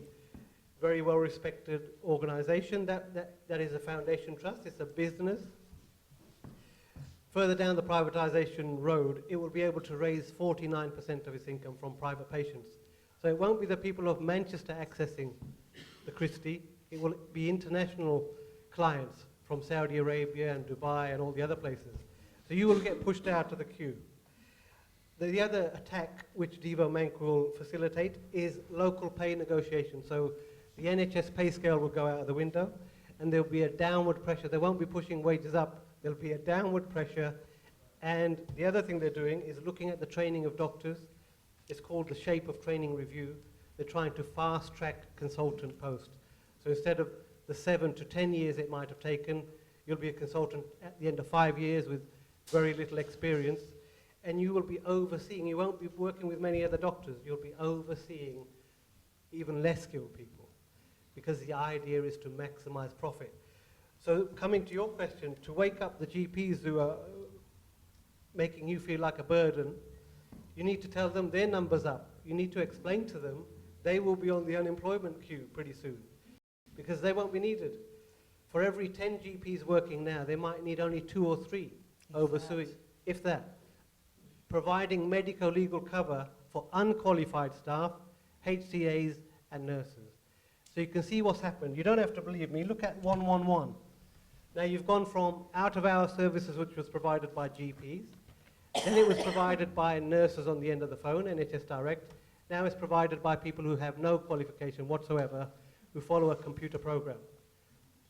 very well-respected organisation. That is a foundation trust. It's a business. Further down the privatisation road, it will be able to raise 49% of its income from private patients. So it won't be the people of Manchester accessing the Christie. It will be international clients from Saudi Arabia and Dubai and all the other places. So you will get pushed out of the queue. The other attack which Devo Mank will facilitate is local pay negotiation. So the NHS pay scale will go out of the window and there'll be a downward pressure. They won't be pushing wages up. There'll be a downward pressure. And the other thing they're doing is looking at the training of doctors. It's called the Shape of Training Review. They're trying to fast-track consultant post. So instead of the 7 to 10 years it might have taken, you'll be a consultant at the end of 5 years with very little experience. And you will be overseeing, you won't be working with many other doctors, you'll be overseeing even less skilled people, because the idea is to maximize profit. So coming to your question, to wake up the GPs who are making you feel like a burden, you need to tell them their number's up. You need to explain to them they will be on the unemployment queue pretty soon, because they won't be needed. For every 10 GPs working now, they might need only 2 or 3 overseeing, if that. Providing medico-legal cover for unqualified staff, HCAs and nurses. So you can see what's happened. You don't have to believe me. Look at 111. Now you've gone from out-of-hour services, which was provided by GPs, then it was provided by nurses on the end of the phone, NHS Direct. Now it's provided by people who have no qualification whatsoever, who follow a computer program.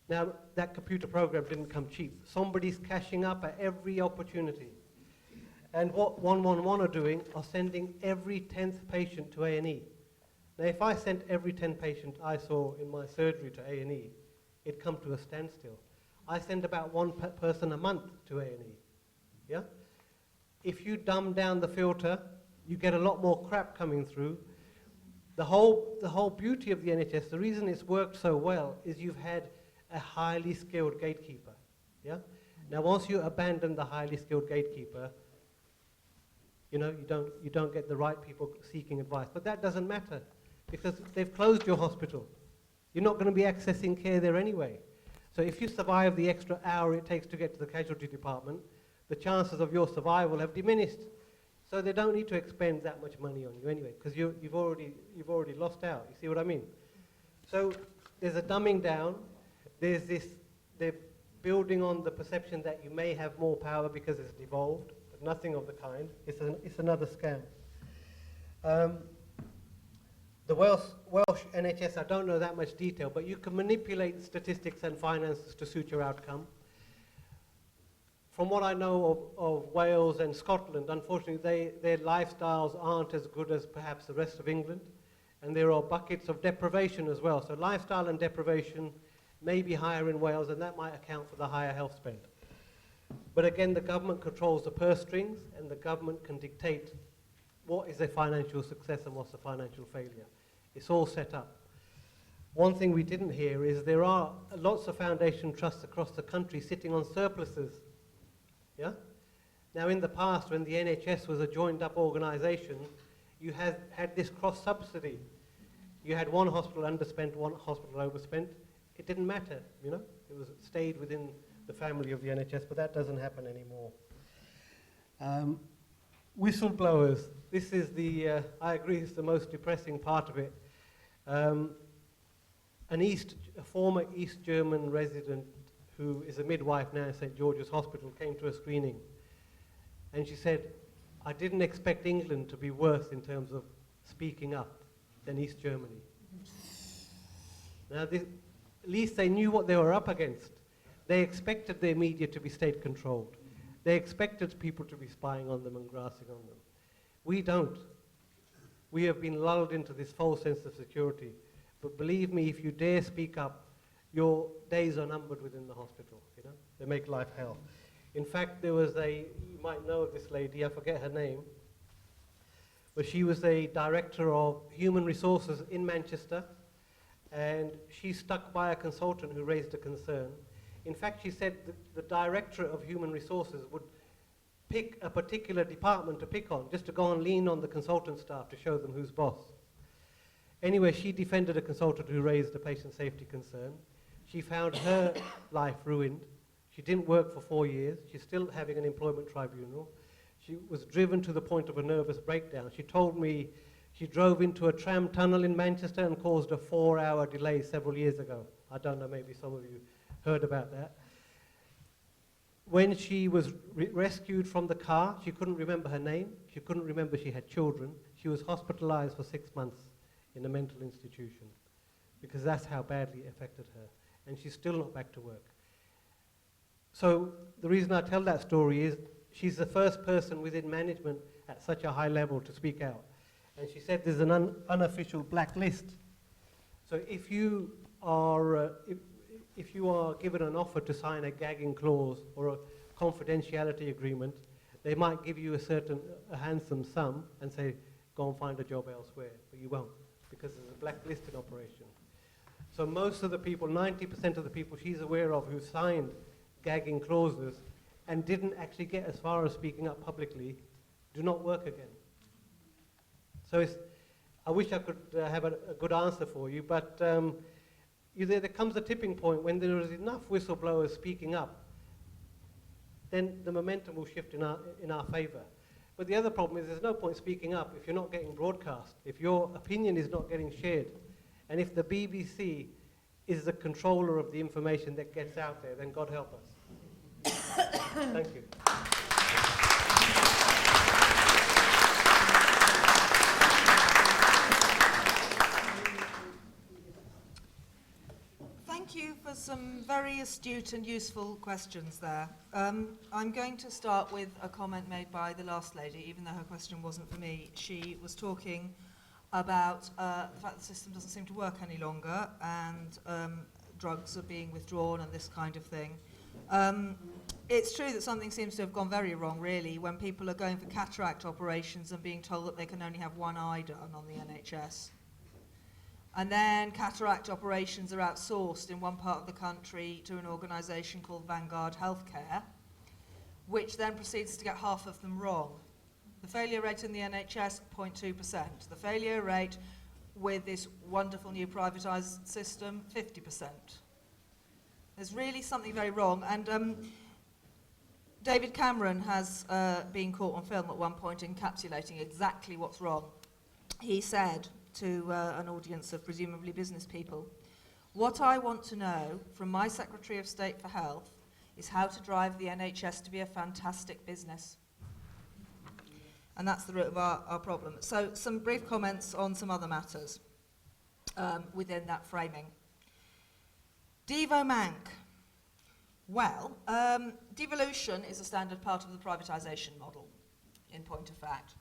Now that computer program didn't come cheap. Somebody's cashing up at every opportunity. And what 111 are doing are sending every 10th patient to A&E. Now, if I sent every 10 patients I saw in my surgery to A&E, it'd come to a standstill. I send about 1 person a month to A&E. Yeah? If you dumb down the filter, you get a lot more crap coming through. The whole beauty of the NHS, the reason it's worked so well, is you've had a highly skilled gatekeeper. Yeah? Now, once you abandon the highly skilled gatekeeper, you know, you don't get the right people seeking advice. But that doesn't matter, because they've closed your hospital. You're not going to be accessing care there anyway. So if you survive the extra hour it takes to get to the casualty department, the chances of your survival have diminished. So they don't need to expend that much money on you anyway, because you've already lost out. You see what I mean? So there's a dumbing down. There's this, they're building on the perception that you may have more power because it's devolved. Nothing of the kind. It's another scam. The Welsh NHS, I don't know that much detail, but you can manipulate statistics and finances to suit your outcome. From what I know of Wales and Scotland, unfortunately, their lifestyles aren't as good as perhaps the rest of England, and there are buckets of deprivation as well. So lifestyle and deprivation may be higher in Wales, and that might account for the higher health spend. But again, the government controls the purse strings, and the government can dictate what is a financial success and what's a financial failure. It's all set up. One thing we didn't hear is there are lots of foundation trusts across the country sitting on surpluses. Yeah? Now, in the past, when the NHS was a joined-up organisation, you had this cross-subsidy. You had one hospital underspent, one hospital overspent. It didn't matter, you know? It stayed within the family of the NHS, but that doesn't happen anymore. Whistleblowers, this is the, I agree, it's the most depressing part of it. A former East German resident who is a midwife now in St. George's Hospital came to a screening, and she said, I didn't expect England to be worse in terms of speaking up than East Germany. Now, at least they knew what they were up against. They expected their media to be state-controlled. They expected people to be spying on them and grassing on them. We don't. We have been lulled into this false sense of security. But believe me, if you dare speak up, your days are numbered within the hospital. You know, they make life hell. In fact, there was you might know of this lady, I forget her name, but she was a director of human resources in Manchester, and she stuck by a consultant who raised a concern. In fact, she said that the director of human resources would pick a particular department to pick on, just to go and lean on the consultant staff to show them who's boss. Anyway, she defended a consultant who raised a patient safety concern. She found her life ruined. She didn't work for 4 years. She's still having an employment tribunal. She was driven to the point of a nervous breakdown. She told me she drove into a tram tunnel in Manchester and caused a 4-hour delay several years ago. I don't know, maybe some of you heard about that. When she was rescued from the car, she couldn't remember her name. She couldn't remember she had children. She was hospitalized for 6 months in a mental institution because that's how badly it affected her. And she's still not back to work. So the reason I tell that story is she's the first person within management at such a high level to speak out. And she said there's an unofficial blacklist. So if you are given an offer to sign a gagging clause or a confidentiality agreement, they might give you a handsome sum and say, go and find a job elsewhere, but you won't, because there's a blacklisted operation. So most of the people, 90% of the people she's aware of who signed gagging clauses and didn't actually get as far as speaking up publicly, do not work again. So I wish I could have a good answer for you, but there comes a tipping point when there is enough whistleblowers speaking up, then the momentum will shift in our favor. But the other problem is there's no point speaking up if you're not getting broadcast, if your opinion is not getting shared, and if the BBC is the controller of the information that gets out there, then God help us. Thank you. Thank you for some very astute and useful questions there. I'm going to start with a comment made by the last lady, even though her question wasn't for me. She was talking about the fact the system doesn't seem to work any longer and drugs are being withdrawn and this kind of thing. It's true that something seems to have gone very wrong, really, when people are going for cataract operations and being told that they can only have one eye done on the NHS. And then cataract operations are outsourced in one part of the country to an organisation called Vanguard Healthcare, which then proceeds to get half of them wrong. The failure rate in the NHS, 0.2%. The failure rate with this wonderful new privatised system, 50%. There's really something very wrong. And David Cameron has been caught on film at one point encapsulating exactly what's wrong. He said to an audience of presumably business people, what I want to know from my Secretary of State for Health is how to drive the NHS to be a fantastic business. And that's the root of our problem. So some brief comments on some other matters within that framing. Devo-Mank. Well, devolution is a standard part of the privatisation model, in point of fact.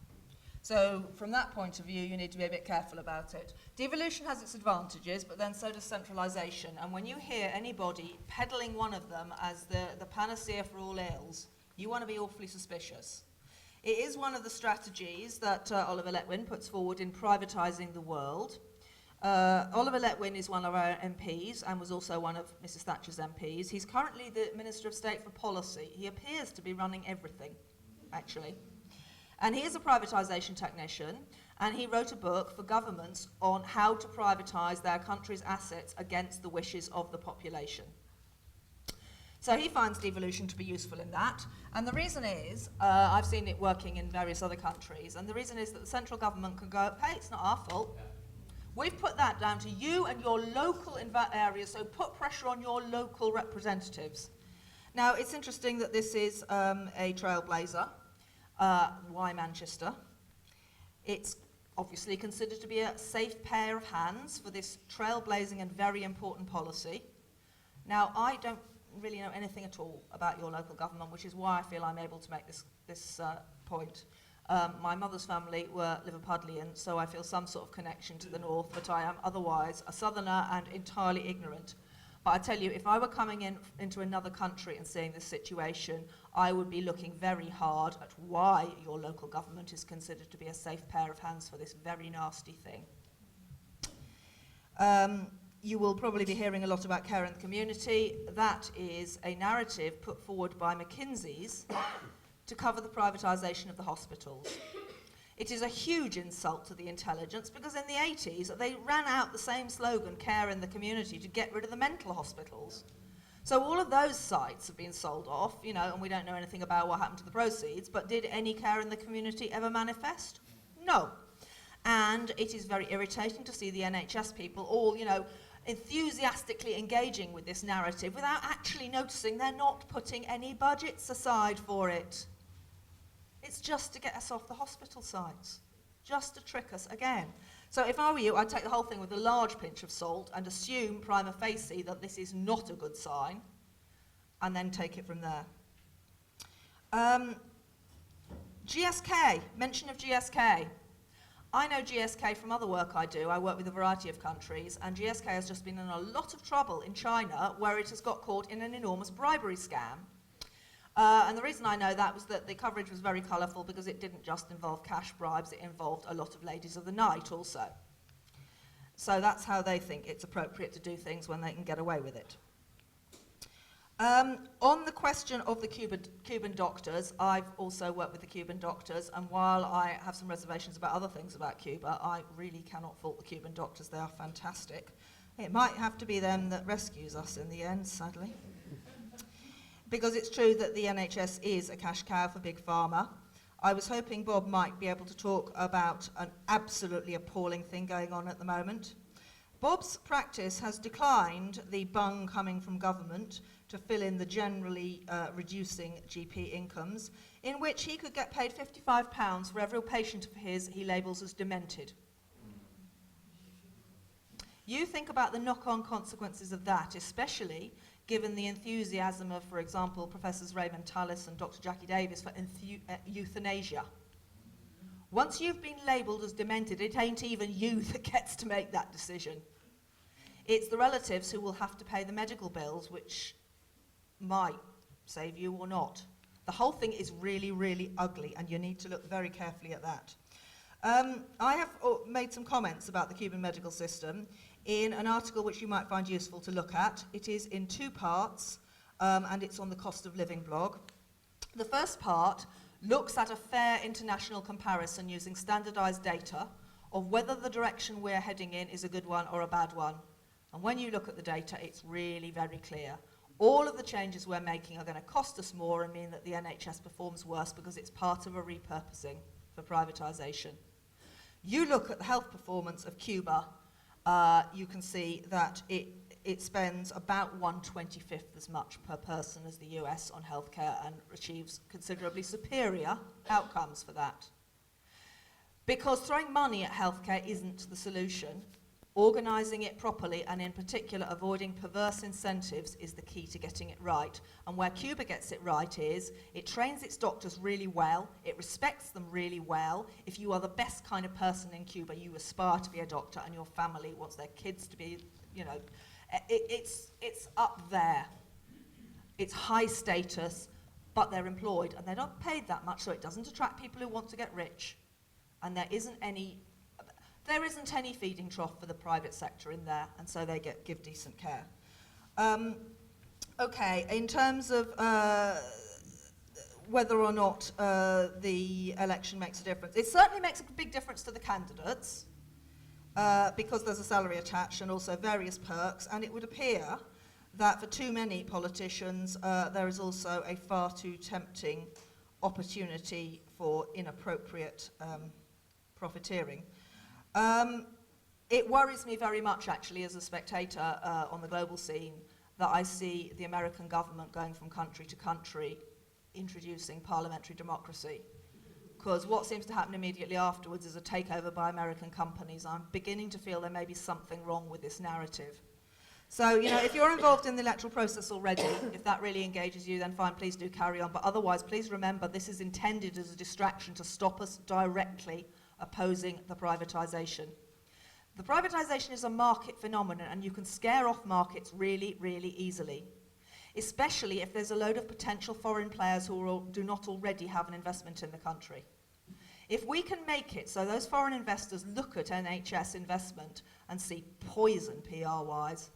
So from that point of view, you need to be a bit careful about it. Devolution has its advantages, but then so does centralisation. And when you hear anybody peddling one of them as the panacea for all ills, you want to be awfully suspicious. It is one of the strategies that Oliver Letwin puts forward in privatising the world. Oliver Letwin is one of our MPs and was also one of Mrs. Thatcher's MPs. He's currently the Minister of State for Policy. He appears to be running everything, actually. And he is a privatisation technician, and he wrote a book for governments on how to privatise their country's assets against the wishes of the population. So he finds devolution to be useful in that. And the reason is, I've seen it working in various other countries, and the reason is that the central government can go, hey, it's not our fault. We've put that down to you and your local areas, so put pressure on your local representatives. Now, it's interesting that this is a trailblazer. Why Manchester? It's obviously considered to be a safe pair of hands for this trailblazing and very important policy. Now, I don't really know anything at all about your local government, which is why I feel I'm able to make this point. My mother's family were Liverpudlian, so I feel some sort of connection to the north, but I am otherwise a southerner and entirely ignorant. But I tell you, if I were coming into another country and seeing this situation, I would be looking very hard at why your local government is considered to be a safe pair of hands for this very nasty thing. You will probably be hearing a lot about care in the community. That is a narrative put forward by McKinsey's to cover the privatisation of the hospitals. It is a huge insult to the intelligence because in the 80s they ran out the same slogan, care in the community, to get rid of the mental hospitals. So all of those sites have been sold off, you know, and we don't know anything about what happened to the proceeds, but did any care in the community ever manifest? No. And it is very irritating to see the NHS people all, you know, enthusiastically engaging with this narrative without actually noticing they're not putting any budgets aside for it. It's just to get us off the hospital sites, just to trick us again. So if I were you, I'd take the whole thing with a large pinch of salt and assume prima facie that this is not a good sign, and then take it from there. GSK, mention of GSK. I know GSK from other work I do. I work with a variety of countries, and GSK has just been in a lot of trouble in China where it has got caught in an enormous bribery scam. And the reason I know that was that the coverage was very colourful because it didn't just involve cash bribes, it involved a lot of ladies of the night also. So that's how they think it's appropriate to do things when they can get away with it. On the question of the Cuban doctors, I've also worked with the Cuban doctors, and while I have some reservations about other things about Cuba, I really cannot fault the Cuban doctors. They are fantastic. It might have to be them that rescues us in the end, sadly. Because it's true that the NHS is a cash cow for Big Pharma. I was hoping Bob might be able to talk about an absolutely appalling thing going on at the moment. Bob's practice has declined the bung coming from government to fill in the generally reducing GP incomes, in which he could get paid £55 for every patient of his he labels as demented. You think about the knock-on consequences of that, especially given the enthusiasm of, for example, Professors Raymond Tallis and Dr. Jackie Davis for euthanasia. Once you've been labelled as demented, it ain't even you that gets to make that decision. It's the relatives who will have to pay the medical bills, which might save you or not. The whole thing is really, really ugly, and you need to look very carefully at that. I have made some comments about the Cuban medical system in an article which you might find useful to look at. It is in 2 parts, and it's on the cost of living blog. The first part looks at a fair international comparison using standardized data of whether the direction we're heading in is a good one or a bad one. And when you look at the data, it's really very clear. All of the changes we're making are going to cost us more and mean that the NHS performs worse because it's part of a repurposing for privatisation. You look at the health performance of Cuba, you can see that it spends about 1/25 as much per person as the US on healthcare and achieves considerably superior outcomes for that. Because throwing money at healthcare isn't the solution, organising it properly and in particular avoiding perverse incentives is the key to getting it right. And where Cuba gets it right is it trains its doctors really well, it respects them really well. If you are the best kind of person in Cuba, you aspire to be a doctor and your family wants their kids to be, you know, it's up there. It's high status, but they're employed and they're not paid that much, so it doesn't attract people who want to get rich. And there isn't any feeding trough for the private sector in there, and so they give decent care. Okay, in terms of whether or not the election makes a difference, it certainly makes a big difference to the candidates because there's a salary attached and also various perks, and it would appear that for too many politicians, there is also a far too tempting opportunity for inappropriate profiteering. It worries me very much, actually, as a spectator on the global scene, that I see the American government going from country to country, introducing parliamentary democracy. Because what seems to happen immediately afterwards is a takeover by American companies. I'm beginning to feel there may be something wrong with this narrative. So, you know, if you're involved in the electoral process already, if that really engages you, then fine, please do carry on. But otherwise, please remember this is intended as a distraction to stop us directly opposing the privatisation. The privatisation is a market phenomenon, and you can scare off markets really, really easily, especially if there's a load of potential foreign players who do not already have an investment in the country. If we can make it so those foreign investors look at NHS investment and see poison PR-wise,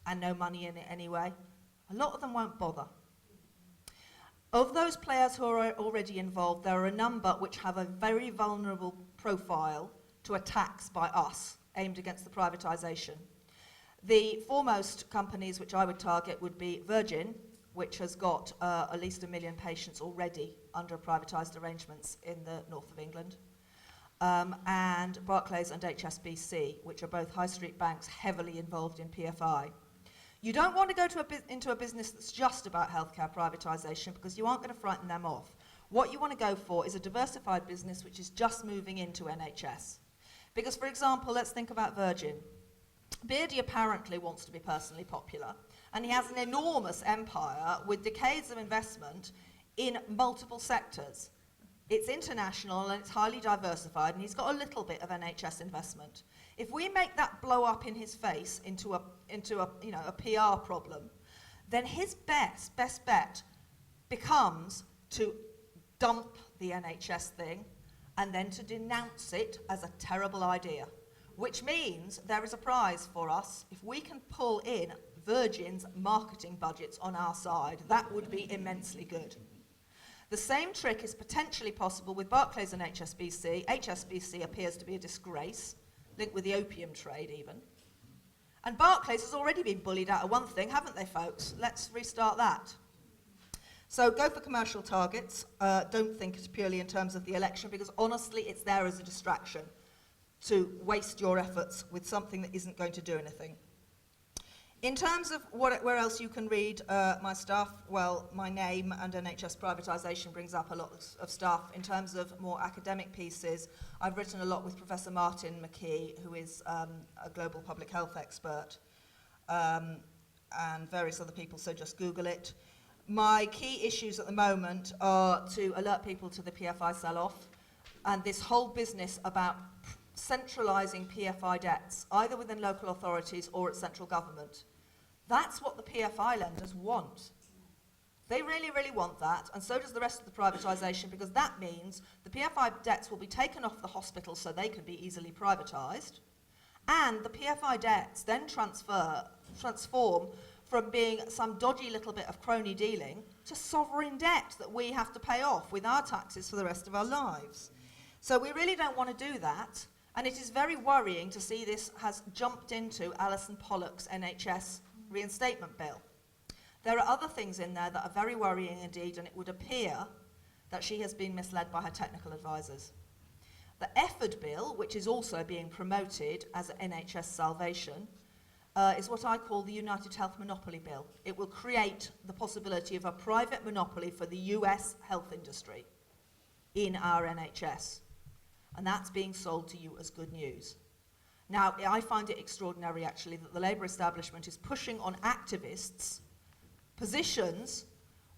and no money in it anyway, a lot of them won't bother. Of those players who are already involved, there are a number which have a very vulnerable profile to attacks by us aimed against the privatisation. The foremost companies which I would target would be Virgin, which has got at least 1 million patients already under privatised arrangements in the north of England, and Barclays and HSBC, which are both high street banks heavily involved in PFI. You don't want to go into a business that's just about healthcare privatisation, because you aren't going to frighten them off. What you want to go for is a diversified business which is just moving into NHS. Because, for example, let's think about Virgin. Beardy apparently wants to be personally popular, and he has an enormous empire with decades of investment in multiple sectors. It's international and it's highly diversified, and he's got a little bit of NHS investment. If we make that blow up in his face into a PR problem, then his best bet becomes to dump the NHS thing and then to denounce it as a terrible idea, which means there is a prize for us if we can pull in Virgin's marketing budgets on our side. That would be immensely good. The same trick is potentially possible with Barclays and HSBC. HSBC appears to be a disgrace, linked with the opium trade even. And Barclays has already been bullied out of one thing, haven't they, folks? Let's restart that. So go for commercial targets. Don't think it's purely in terms of the election, because honestly, it's there as a distraction to waste your efforts with something that isn't going to do anything. In terms of where else you can read my stuff, well, my name and NHS privatisation brings up a lot of stuff. In terms of more academic pieces, I've written a lot with Professor Martin McKee, who is a global public health expert, and various other people, so just Google it. My key issues at the moment are to alert people to the PFI sell-off and this whole business about centralising PFI debts, either within local authorities or at central government. That's what the PFI lenders want. They really, really want that, and so does the rest of the privatisation, because that means the PFI debts will be taken off the hospitals so they can be easily privatised, and the PFI debts then transform from being some dodgy little bit of crony dealing to sovereign debt that we have to pay off with our taxes for the rest of our lives. So we really don't want to do that, and it is very worrying to see this has jumped into Alison Pollock's NHS reinstatement bill. There are other things in there that are very worrying indeed, and it would appear that she has been misled by her technical advisors. The EFFORD bill, which is also being promoted as NHS salvation, is what I call the United Health Monopoly Bill. It will create the possibility of a private monopoly for the US health industry in our NHS. And that's being sold to you as good news. Now, I find it extraordinary, actually, that the Labour establishment is pushing on activists positions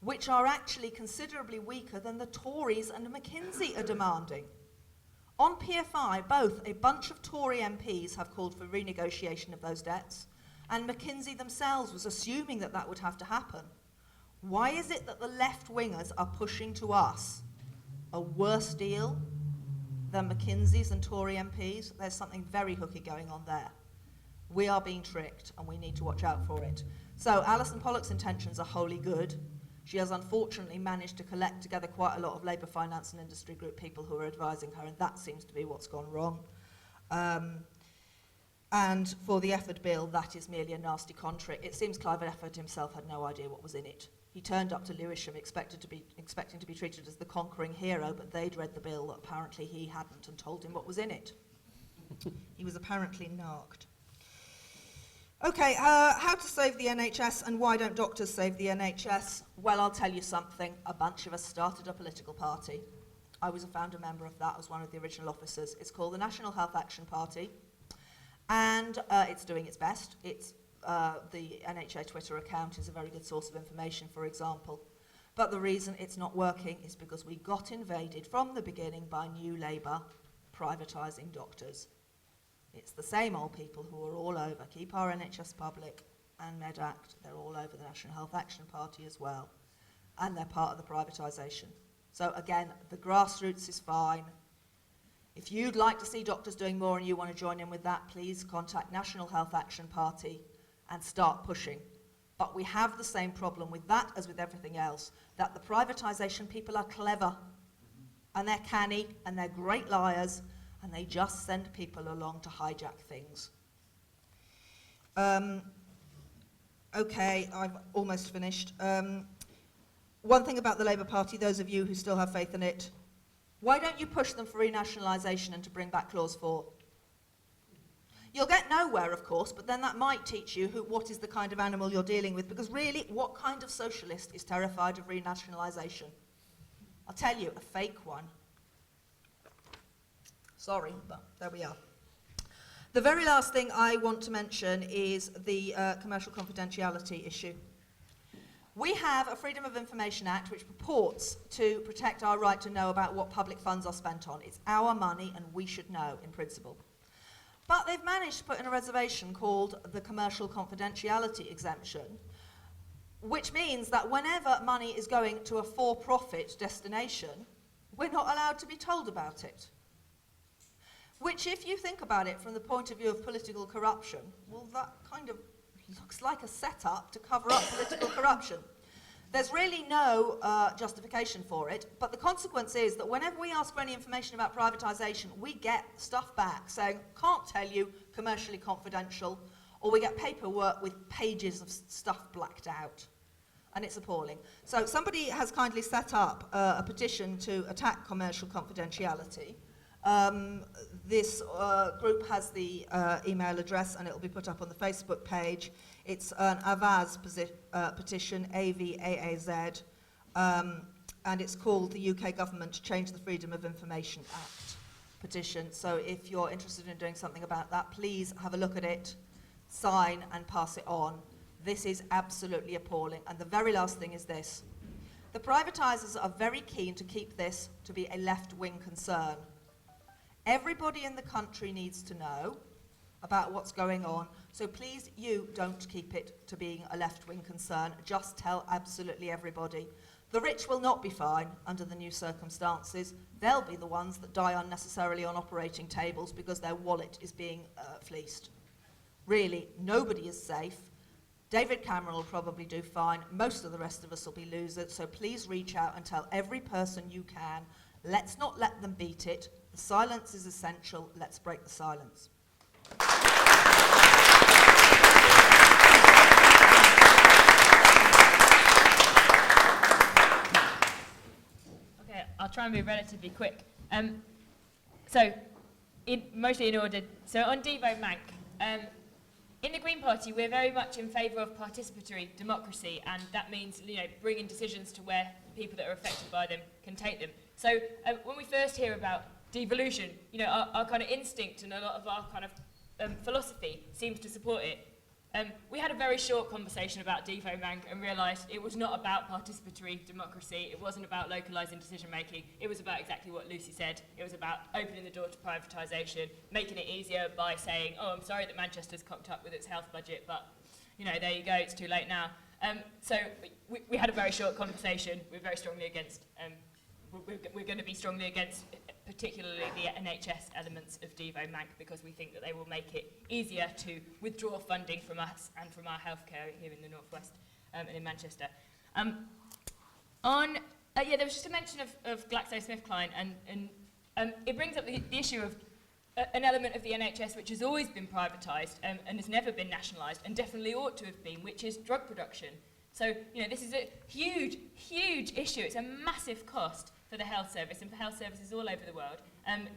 which are actually considerably weaker than the Tories and McKinsey are demanding. On PFI, both a bunch of Tory MPs have called for renegotiation of those debts, and McKinsey themselves was assuming that that would have to happen. Why is it that the left-wingers are pushing to us a worse deal than McKinsey's and Tory MPs? There's something very hooky going on there. We are being tricked, and we need to watch out for it. So Alison Pollock's intentions are wholly good. She has unfortunately managed to collect together quite a lot of Labour finance and industry group people who are advising her, and that seems to be what's gone wrong. And for the Efford bill, that is merely a nasty contract. It seems Clive Efford himself had no idea what was in it. He turned up to Lewisham expecting to be treated as the conquering hero, but they'd read the bill that apparently he hadn't and told him what was in it. He was apparently narked. Okay, how to save the NHS and why don't doctors save the NHS? Well, I'll tell you something. A bunch of us started a political party. I was a founder member of that. I was one of the original officers. It's called the National Health Action Party. And it's doing its best. It's, the NHA Twitter account is a very good source of information, for example. But the reason it's not working is because we got invaded from the beginning by New Labour privatising doctors. It's the same old people who are all over Keep Our NHS Public and MedAct. They're all over the National Health Action Party as well. And they're part of the privatisation. So again, the grassroots is fine. If you'd like to see doctors doing more and you want to join in with that, please contact National Health Action Party and start pushing. But we have the same problem with that as with everything else, that the privatisation people are clever and they're canny and they're great liars and they just send people along to hijack things. Okay, I've almost finished. One thing about the Labour Party, those of you who still have faith in it, why don't you push them for renationalisation and to bring back Clause 4? You'll get nowhere, of course, but then that might teach you what is the kind of animal you're dealing with, because really, what kind of socialist is terrified of renationalisation? I'll tell you, a fake one. Sorry, but there we are. The very last thing I want to mention is the commercial confidentiality issue. We have a Freedom of Information Act which purports to protect our right to know about what public funds are spent on. It's our money and we should know in principle. But they've managed to put in a reservation called the commercial confidentiality exemption, which means that whenever money is going to a for-profit destination, we're not allowed to be told about it. Which, if you think about it from the point of view of political corruption, well, that kind of looks like a setup to cover up political corruption. There's really no justification for it, but the consequence is that whenever we ask for any information about privatisation, we get stuff back saying, can't tell you, commercially confidential, or we get paperwork with pages of stuff blacked out. And it's appalling. So somebody has kindly set up a petition to attack commercial confidentiality. This group has the email address and it will be put up on the Facebook page. It's an Avaz petition, AVAAZ, and it's called the UK Government to Change the Freedom of Information Act petition. So if you're interested in doing something about that, please have a look at it, sign and pass it on. This is absolutely appalling. And the very last thing is this. The privatisers are very keen to keep this to be a left-wing concern. Everybody in the country needs to know about what's going on, so please, you don't keep it to being a left-wing concern. Just tell absolutely everybody. The rich will not be fine under the new circumstances. They'll be the ones that die unnecessarily on operating tables because their wallet is being fleeced. Really, nobody is safe. David Cameron will probably do fine. Most of the rest of us will be losers, so please reach out and tell every person you can. Let's not let them beat it. The silence is essential. Let's break the silence. Okay, I'll try and be relatively quick. So, mostly in order. So on Devo Mank, in the Green Party, we're very much in favour of participatory democracy, and that means, bringing decisions to where people that are affected by them can take them. So when we first hear about devolution, our kind of instinct and a lot of our kind of philosophy seems to support it. We had a very short conversation about Devo Mank and realised it was not about participatory democracy, it wasn't about localising decision making, it was about exactly what Lucy said. It was about opening the door to privatisation, making it easier by saying, oh, I'm sorry that Manchester's cocked up with its health budget, but there you go, it's too late now. So we had a very short conversation. We're very strongly against, we're going to be strongly against particularly the NHS elements of Devo Mank because we think that they will make it easier to withdraw funding from us and from our healthcare here in the Northwest and in Manchester. There was just a mention of GlaxoSmithKline and it brings up the issue of an element of the NHS which has always been privatised and has never been nationalised and definitely ought to have been, which is drug production. So, you know, this is a huge, huge issue. It's a massive cost for the health service and for health services all over the world.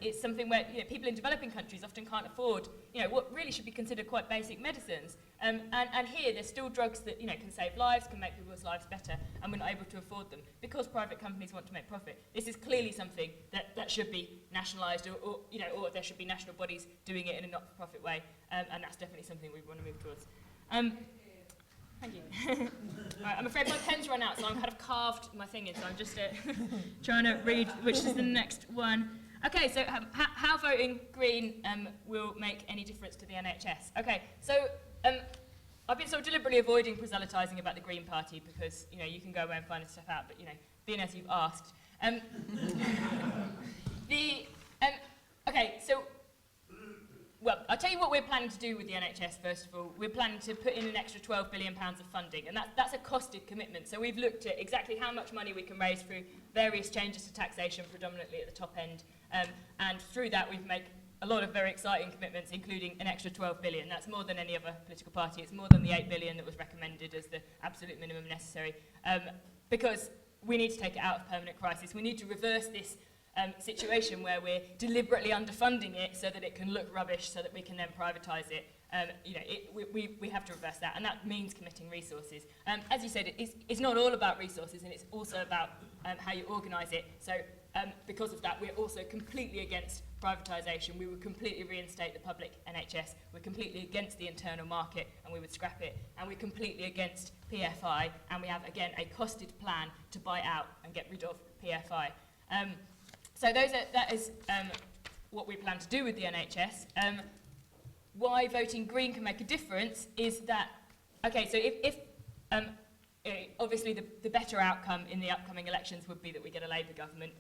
It's something where, you know, people in developing countries often can't afford, you know, what really should be considered quite basic medicines. And here there's still drugs that, you know, can save lives, can make people's lives better, and we're not able to afford them because private companies want to make profit. This is clearly something that should be nationalised, or you know, or there should be national bodies doing it in a not-for-profit way, and that's definitely something we want to move towards. Thank you. Right, I'm afraid my pen's run out, so I'm kind of carved my thing in, so I'm just trying to read which is the next one. Okay, so how voting Green will make any difference to the NHS. Okay, so I've been sort of deliberately avoiding proselytising about the Green Party because, you know, you can go away and find this stuff out, but, you know, being as you've asked. Okay, so, well, I'll tell you what we're planning to do with the NHS, first of all. We're planning to put in an extra £12 billion of funding, and that's a costed commitment. So we've looked at exactly how much money we can raise through various changes to taxation, predominantly at the top end, and through that we've made a lot of very exciting commitments, including an extra 12 billion. That's more than any other political party. It's more than the 8 billion that was recommended as the absolute minimum necessary, because we need to take it out of permanent crisis. We need to reverse this situation where we're deliberately underfunding it so that it can look rubbish, so that we can then privatise it. You know, we have to reverse that, and that means committing resources. As you said, it's not all about resources, and it's also about how you organise it. So because of that, we're also completely against privatisation. We would completely reinstate the public NHS. We're completely against the internal market, and we would scrap it. And we're completely against PFI, and we have, again, a costed plan to buy out and get rid of PFI. So that is what we plan to do with the NHS. Why voting Green can make a difference is that, okay, so if obviously the better outcome in the upcoming elections would be that we get a Labour government,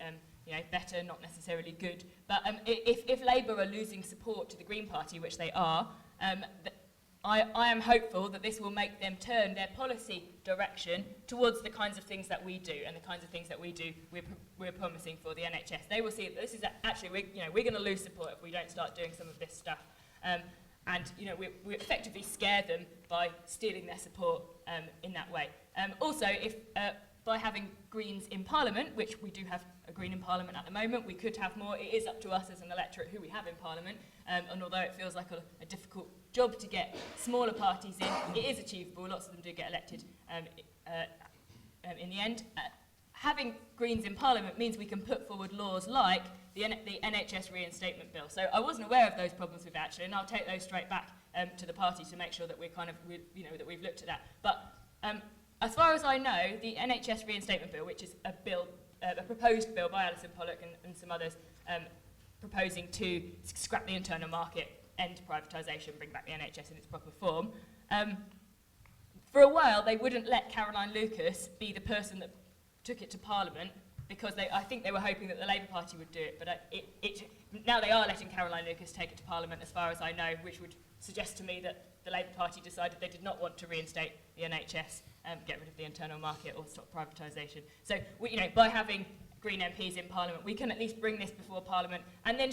you know, better, not necessarily good. But if Labour are losing support to the Green Party, which they are, I am hopeful that this will make them turn their policy direction towards the kinds of things that we do, and the kinds of things that we do we're promising for the NHS. They will see that this is actually, we're going to lose support if we don't start doing some of this stuff. And you know, we effectively scare them by stealing their support in that way. Also, if by having Greens in Parliament, which we do have a Green in Parliament at the moment, we could have more. It is up to us as an electorate who we have in Parliament, and although it feels like a difficult job to get smaller parties in, it is achievable. Lots of them do get elected in the end. Having Greens in Parliament means we can put forward laws like the NHS reinstatement bill. So I wasn't aware of those problems with actually, and I'll take those straight back to the party to make sure that that we've looked at that. But as far as I know, the NHS reinstatement bill, which is a proposed bill by Alison Pollock and some others, proposing to scrap the internal market, end privatisation, bring back the NHS in its proper form. For a while, they wouldn't let Caroline Lucas be the person that took it to Parliament, because I think they were hoping that the Labour Party would do it, but now they are letting Caroline Lucas take it to Parliament, as far as I know, which would suggest to me that the Labour Party decided they did not want to reinstate the NHS, get rid of the internal market or stop privatisation. So, by having Green MPs in Parliament, we can at least bring this before Parliament, and then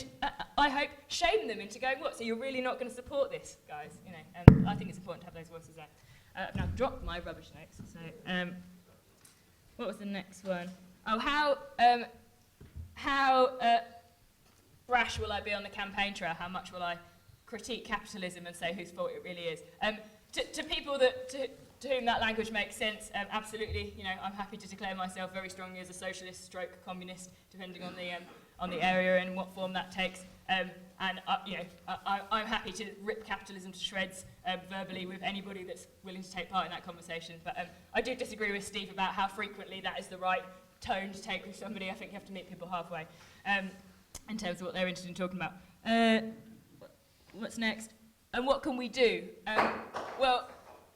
I hope shame them into going, what, so you're really not going to support this, guys? I think it's important to have those voices there. I've now dropped my rubbish notes, so what was the next one? Oh, how brash will I be on the campaign trail? How much will I critique capitalism and say whose fault it really is? To people to whom that language makes sense, absolutely. I'm happy to declare myself very strongly as a socialist stroke communist, depending on the area and what form that takes. And I'm happy to rip capitalism to shreds verbally with anybody that's willing to take part in that conversation. But I do disagree with Steve about how frequently that is the right tone to take with somebody. I think you have to meet people halfway in terms of what they're interested in talking about. What's next? And what can we do? Well,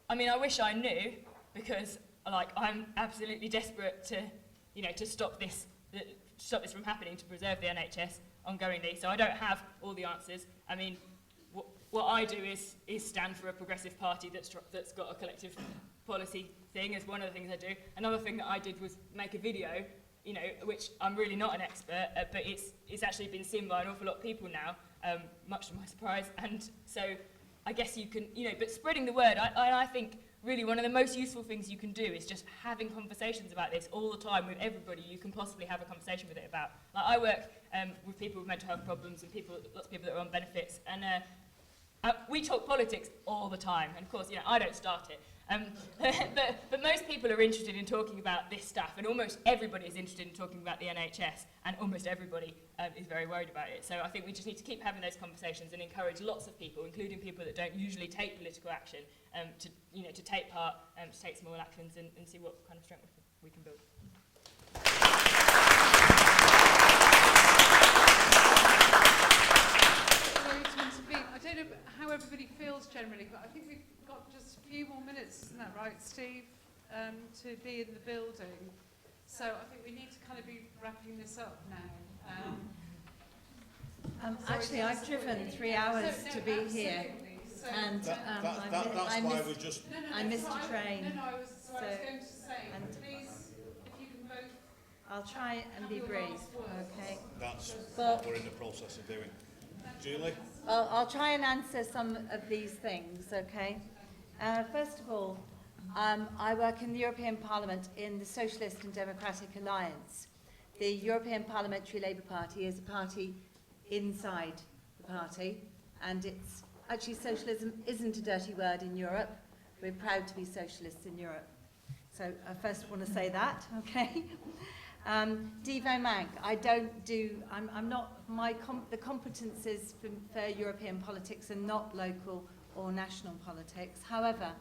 I wish I knew, because I'm absolutely desperate to stop this from happening, to preserve the NHS ongoingly. So I don't have all the answers. What I do is stand for a progressive party that's got a collective policy thing, as one of the things I do. Another thing that I did was make a video, which I'm really not an expert, but it's actually been seen by an awful lot of people now, much to my surprise. And so I guess you can, but spreading the word, I think really one of the most useful things you can do is just having conversations about this all the time with everybody you can possibly have a conversation with it about. Like I work with people with mental health problems and lots of people that are on benefits, and we talk politics all the time. And of course, I don't start it. But most people are interested in talking about this stuff, and almost everybody is interested in talking about the NHS, and almost everybody is very worried about it. So I think we just need to keep having those conversations and encourage lots of people, including people that don't usually take political action, to take part, to take small actions, and see what kind of strength we can build. I don't know how everybody feels generally, but I think we've got just a few more minutes, isn't that right, Steve, to be in the building. So I think we need to kind of be wrapping this up now. Actually, I've driven 3 hours to be here, So and I missed a train. I was going to say, please, if you can both... I'll try and be brief, okay? That's Well- what we're in the process of doing. Julie? Well, I'll try and answer some of these things, okay? First of all, I work in the European Parliament in the Socialist and Democratic Alliance. The European Parliamentary Labour Party is a party inside the party, and it's actually socialism isn't a dirty word in Europe. We're proud to be socialists in Europe. So I first want to say that, okay? Devo Mank, I'm not, the competences for European politics are not local or national politics. However,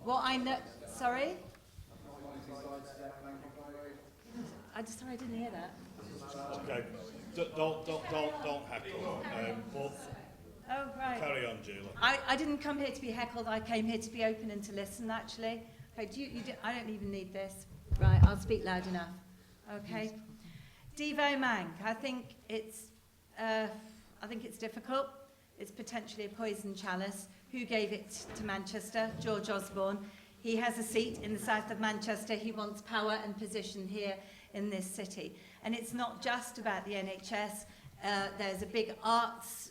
what I know, sorry? Sorry, I didn't hear that. Okay, don't heckle. Oh, right. Carry on, Julie. I didn't come here to be heckled, I came here to be open and to listen, actually. Okay, I don't even need this. Right, I'll speak loud enough. Okay. Devo Mank, I think it's difficult. It's potentially a poison chalice. Who gave it to Manchester? George Osborne. He has a seat in the south of Manchester. He wants power and position here in this city. And it's not just about the NHS. There's a big arts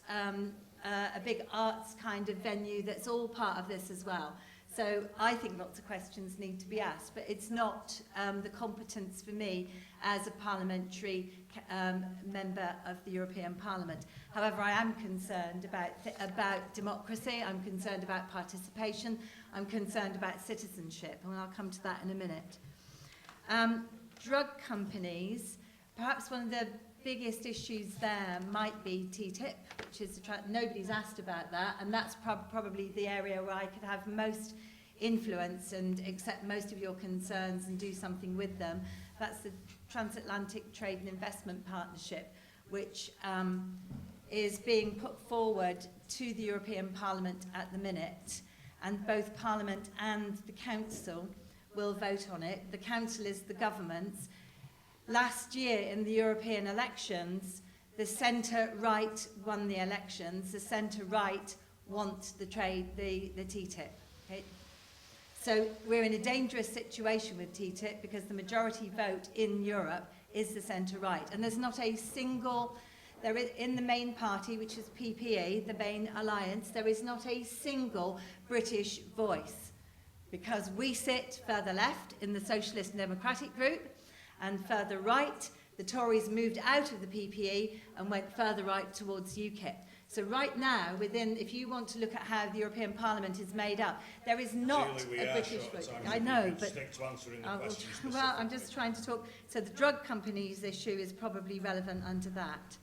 kind of venue that's all part of this as well. So I think lots of questions need to be asked, but it's not the competence for me as a parliamentary member of the European Parliament. However, I am concerned about democracy, I'm concerned about participation, I'm concerned about citizenship, and I'll come to that in a minute. Drug companies, perhaps one of the biggest issues there might be TTIP, which is nobody's asked about that, and that's probably the area where I could have most influence and accept most of your concerns and do something with them. That's the Transatlantic Trade and Investment Partnership, which is being put forward to the European Parliament at the minute, and both Parliament and the Council will vote on it. The Council is the government's. Last year in the European elections, the centre-right won the elections. The centre-right want the TTIP. Okay? So we're in a dangerous situation with TTIP because the majority vote in Europe is the centre-right. And there's not a single, in the main party, which is PPE, the main alliance, there is not a single British voice because we sit further left in the Socialist and Democratic group, and further right, the Tories moved out of the PPE and went further right towards UKIP. So right now, if you want to look at how the European Parliament is made up, there is not Julie, a British vote. I know, but stick to answering the question well, I'm just trying to talk. So the drug companies issue is probably relevant under that.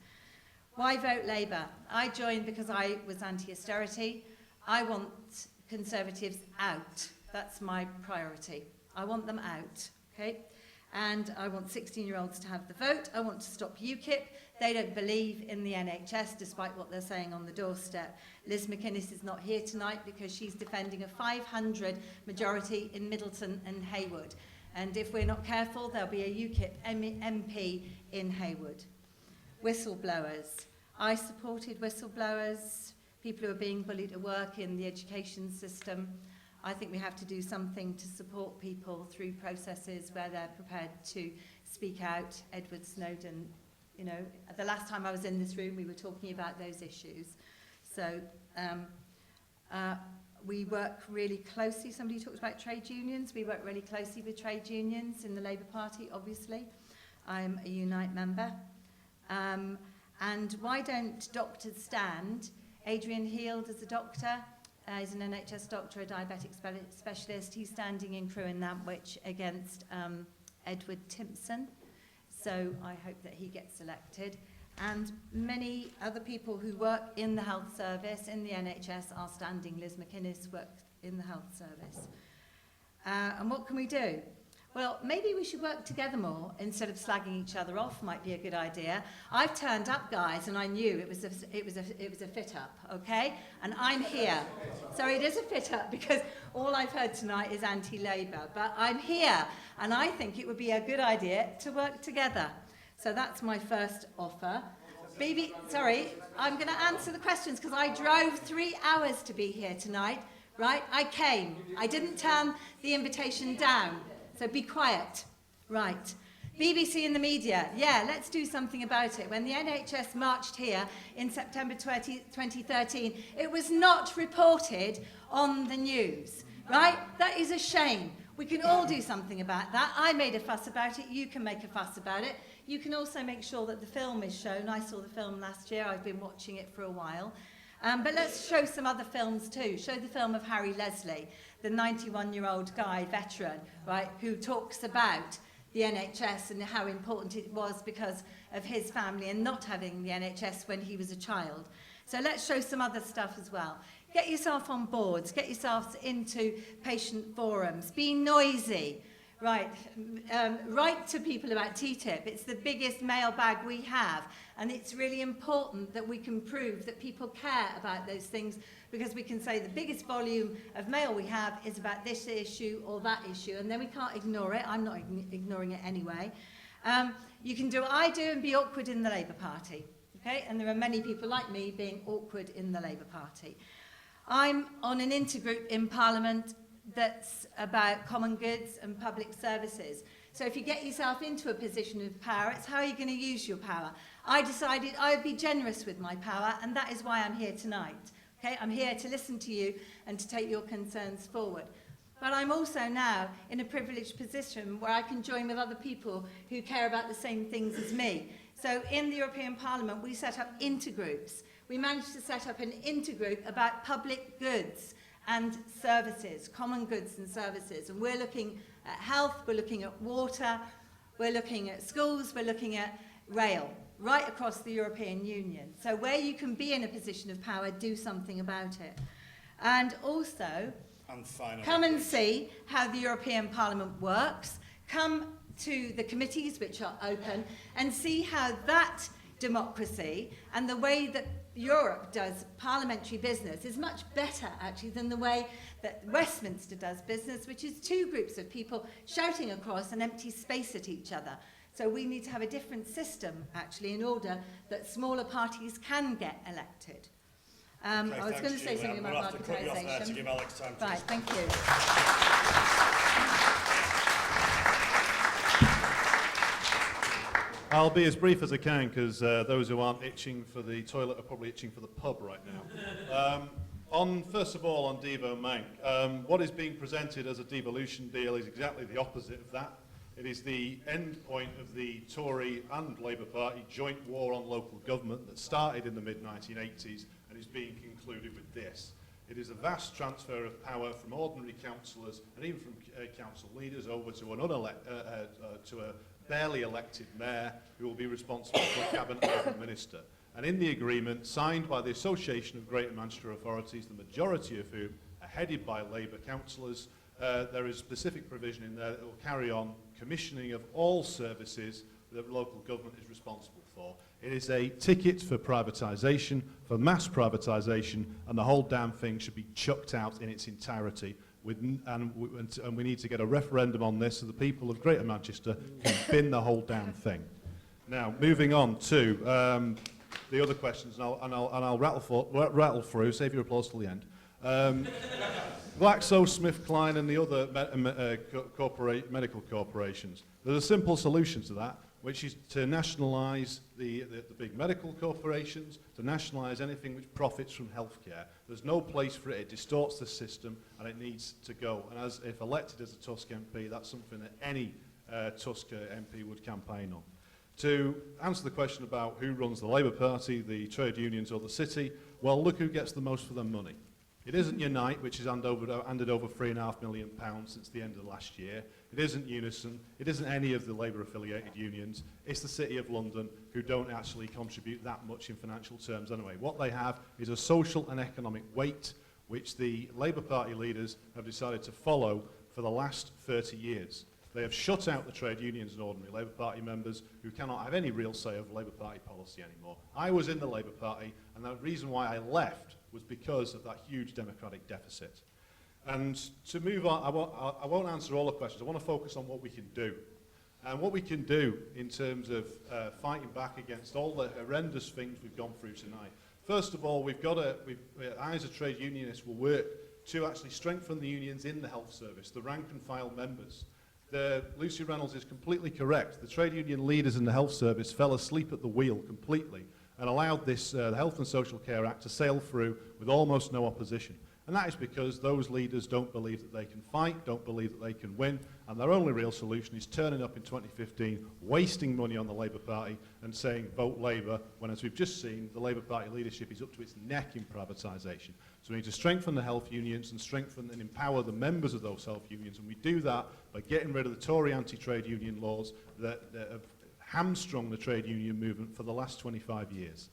Why vote Labour? I joined because I was anti-austerity. I want Conservatives out. That's my priority. I want them out. Okay. And I want 16-year-olds to have the vote. I want to stop UKIP. They don't believe in the NHS, despite what they're saying on the doorstep. Liz McInnes is not here tonight because she's defending a 500 majority in Middleton and Haywood. And if we're not careful, there'll be a UKIP MP in Haywood. Whistleblowers. I supported whistleblowers, people who are being bullied at work in the education system. I think we have to do something to support people through processes where they're prepared to speak out. Edward Snowden you know, the last time I was in this room, we were talking about those issues. So we work really closely. Somebody talked about trade unions. We work really closely with trade unions in the Labour Party, obviously. I'm a Unite member. And why don't doctors stand? Adrian Heald is a doctor. He's an NHS doctor, a diabetic specialist. He's standing in Crewe and Nantwich against Edward Timpson. So I hope that he gets elected. And many other people who work in the health service, in the NHS, are standing. Liz McInnes works in the health service. And what can we do? Well, maybe we should work together more instead of slagging each other off. Might be a good idea. I've turned up, guys, and I knew it was a fit up, okay? And I'm here. So it is a fit up because all I've heard tonight is anti-Labour. But I'm here, and I think it would be a good idea to work together. So that's my first offer. Sorry, I'm going to answer the questions because I drove 3 hours to be here tonight, right? I came. I didn't turn the invitation down. So be quiet. Right. BBC and the media. Yeah, let's do something about it. When the NHS marched here in September 2013, it was not reported on the news, right? That is a shame. We can all do something about that. I made a fuss about it. You can make a fuss about it. You can also make sure that the film is shown. I saw the film last year. I've been watching it for a while. But let's show some other films too. Show the film of Harry Leslie, the 91-year-old guy, veteran, right, who talks about the NHS and how important it was because of his family and not having the NHS when he was a child. So let's show some other stuff as well. Get yourself on boards, get yourselves into patient forums, be noisy. Right, write to people about TTIP. It's the biggest mailbag we have, and it's really important that we can prove that people care about those things, because we can say the biggest volume of mail we have is about this issue or that issue, and then we can't ignore it. I'm not ignoring it anyway. You can do what I do and be awkward in the Labour Party, okay? And there are many people like me being awkward in the Labour Party. I'm on an intergroup in Parliament that's about common goods and public services. So if you get yourself into a position of power, it's how are you going to use your power? I decided I would be generous with my power, and that is why I'm here tonight. Okay? I'm here to listen to you and to take your concerns forward. But I'm also now in a privileged position where I can join with other people who care about the same things as me. So in the European Parliament, we set up intergroups. We managed to set up an intergroup about public goods and services, common goods and services. And we're looking at health, we're looking at water, we're looking at schools, we're looking at rail, right across the European Union. So where you can be in a position of power, do something about it. And also, come and see how the European Parliament works, come to the committees which are open, and see how that democracy and the way that Europe does parliamentary business is much better, actually, than the way that Westminster does business, which is two groups of people shouting across an empty space at each other. So we need to have a different system, actually, in order that smaller parties can get elected. I was going to say something about privatisation. Right, thank you. I'll be as brief as I can, because those who aren't itching for the toilet are probably itching for the pub right now. First of all, on Devo Mank, what is being presented as a devolution deal is exactly the opposite of that. It is the end point of the Tory and Labour Party joint war on local government that started in the mid-1980s and is being concluded with this. It is a vast transfer of power from ordinary councillors and even from council leaders over to a barely elected mayor who will be responsible for a cabinet level minister. And in the agreement signed by the Association of Greater Manchester Authorities, the majority of whom are headed by Labour councillors, there is specific provision in there that will carry on commissioning of all services that local government is responsible for. It is a ticket for privatisation, for mass privatisation, and the whole damn thing should be chucked out in its entirety. And we need to get a referendum on this so the people of Greater Manchester can bin the whole damn thing. Now, moving on to the other questions, and I'll rattle through, save your applause till the end. GlaxoSmithKline and the other medical corporations. There's a simple solution to that, which is to nationalise the big medical corporations, to nationalise anything which profits from healthcare. There's no place for it. It distorts the system, and it needs to go. And as if elected as a TUSC MP, that's something that any TUSC MP would campaign on. To answer the question about who runs the Labour Party, the trade unions or the city, well, look who gets the most for their money. It isn't Unite, which has handed over £3.5 million since the end of last year. It isn't Unison. It isn't any of the Labour-affiliated unions. It's the City of London, who don't actually contribute that much in financial terms anyway. What they have is a social and economic weight, which the Labour Party leaders have decided to follow for the last 30 years. They have shut out the trade unions and ordinary Labour Party members who cannot have any real say over Labour Party policy anymore. I was in the Labour Party, and the reason why I left was because of that huge democratic deficit. And to move on, I won't answer all the questions. I want to focus on what we can do. And what we can do in terms of fighting back against all the horrendous things we've gone through tonight. First of all, I as a trade unionist will work to actually strengthen the unions in the health service, the rank and file members. Lucy Reynolds is completely correct. The trade union leaders in the health service fell asleep at the wheel completely and allowed this the Health and Social Care Act to sail through with almost no opposition. And that is because those leaders don't believe that they can fight, don't believe that they can win, and their only real solution is turning up in 2015, wasting money on the Labour Party and saying vote Labour, when, as we've just seen, the Labour Party leadership is up to its neck in privatisation. So we need to strengthen the health unions and strengthen and empower the members of those health unions, and we do that by getting rid of the Tory anti-trade union laws that have hamstrung the trade union movement for the last 25 years.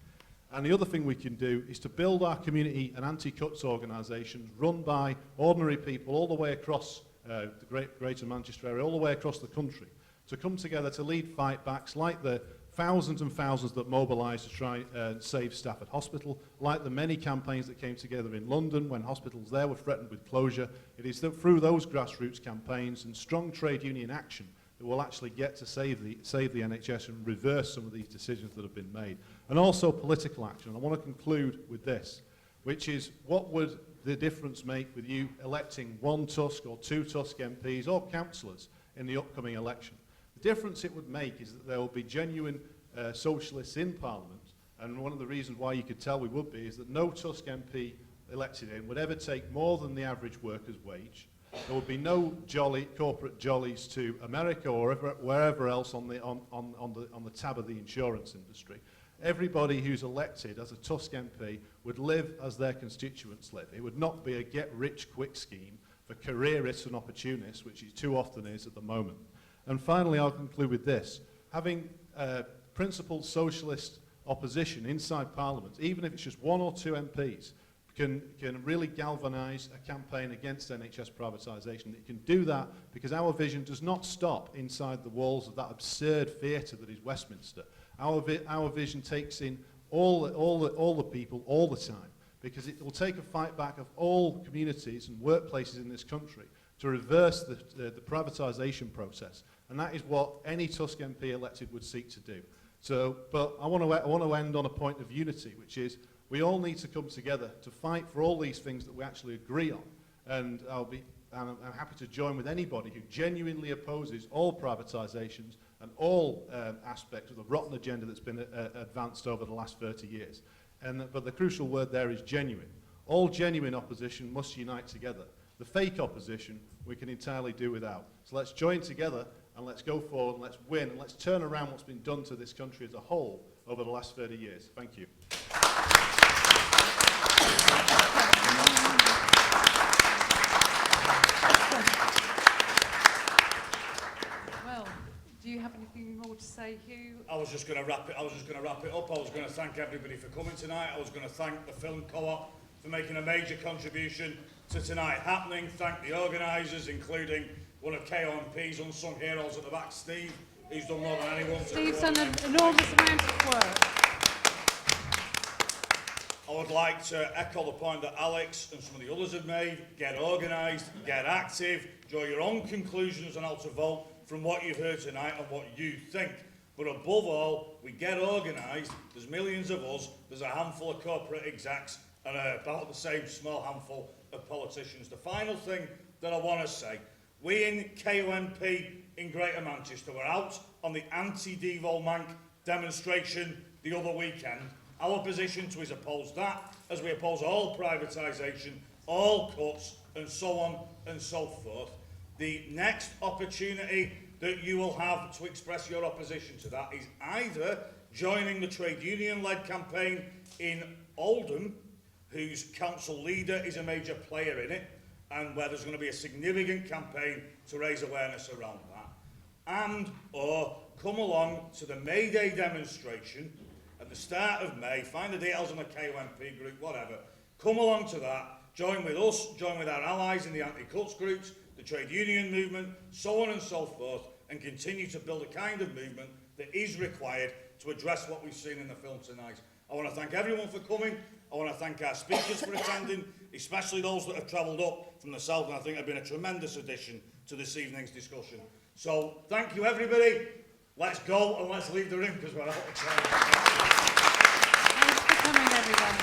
And the other thing we can do is to build our community and anti-cuts organisations run by ordinary people all the way across the Greater Manchester area, all the way across the country, to come together to lead fight-backs like the thousands and thousands that mobilised to try and save staff at hospital, like the many campaigns that came together in London when hospitals there were threatened with closure. It is through those grassroots campaigns and strong trade union action that will actually get to save the NHS and reverse some of these decisions that have been made. And also political action. I want to conclude with this, which is what would the difference make with you electing one TUSC or two TUSC MPs or councillors in the upcoming election? The difference it would make is that there will be genuine socialists in Parliament, and one of the reasons why you could tell we would be is that no TUSC MP elected in would ever take more than the average worker's wage. There would be no corporate jollies to America or wherever else on the tab of the insurance industry. Everybody who's elected as a TUSC MP would live as their constituents live. It would not be a get-rich-quick scheme for careerists and opportunists, which it too often is at the moment. And finally, I'll conclude with this. Having principled socialist opposition inside Parliament, even if it's just one or two MPs, can really galvanise a campaign against NHS privatisation. It can do that because our vision does not stop inside the walls of that absurd theatre that is Westminster. Our vision takes in all the people all the time, because it will take a fight back of all communities and workplaces in this country to reverse the privatisation process. And that is what any TUSC MP elected would seek to do. So, but I want to end on a point of unity, which is we all need to come together to fight for all these things that we actually agree on. And I'm happy to join with anybody who genuinely opposes all privatisations and all aspects of the rotten agenda that's been advanced over the last 30 years. But the crucial word there is genuine. All genuine opposition must unite together. The fake opposition we can entirely do without. So let's join together and let's go forward and let's win and let's turn around what's been done to this country as a whole over the last 30 years. Thank you. Well, do you have anything more to say, Hugh? I was just going to wrap it up. I was going to thank everybody for coming tonight. I was going to thank the Film Co-op for making a major contribution to tonight happening. Thank the organisers, including one of KOMP's unsung heroes at the back, Steve. He's done more than anyone. Steve's done an enormous amount of work. I would like to echo the point that Alex and some of the others have made. Get organised, get active, draw your own conclusions on how to vote from what you've heard tonight and what you think. But above all, we get organised. There's millions of us. There's a handful of corporate execs and about the same small handful of politicians. The final thing that I want to say, we in KOMP in Greater Manchester were out on the anti-Devo Manc demonstration the other weekend. Our position is oppose that, as we oppose all privatisation, all cuts, and so on and so forth. The next opportunity that you will have to express your opposition to that is either joining the trade union-led campaign in Oldham, whose council leader is a major player in it, and where there's going to be a significant campaign to raise awareness around that, and or come along to the May Day demonstration at the start of May, find the details on the KOMP group, whatever, come along to that, join with us, join with our allies in the anti-cuts groups, the trade union movement, so on and so forth, and continue to build a kind of movement that is required to address what we've seen in the film tonight. I want to thank everyone for coming. I want to thank our speakers for attending, especially those that have travelled up from the south, and I think have been a tremendous addition to this evening's discussion. So, thank you everybody. Let's go and let's leave the room because we're out of time. Thanks for coming, everyone.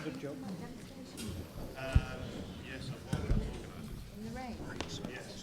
Good job. Yes, I've organised it. In the rain. Yes.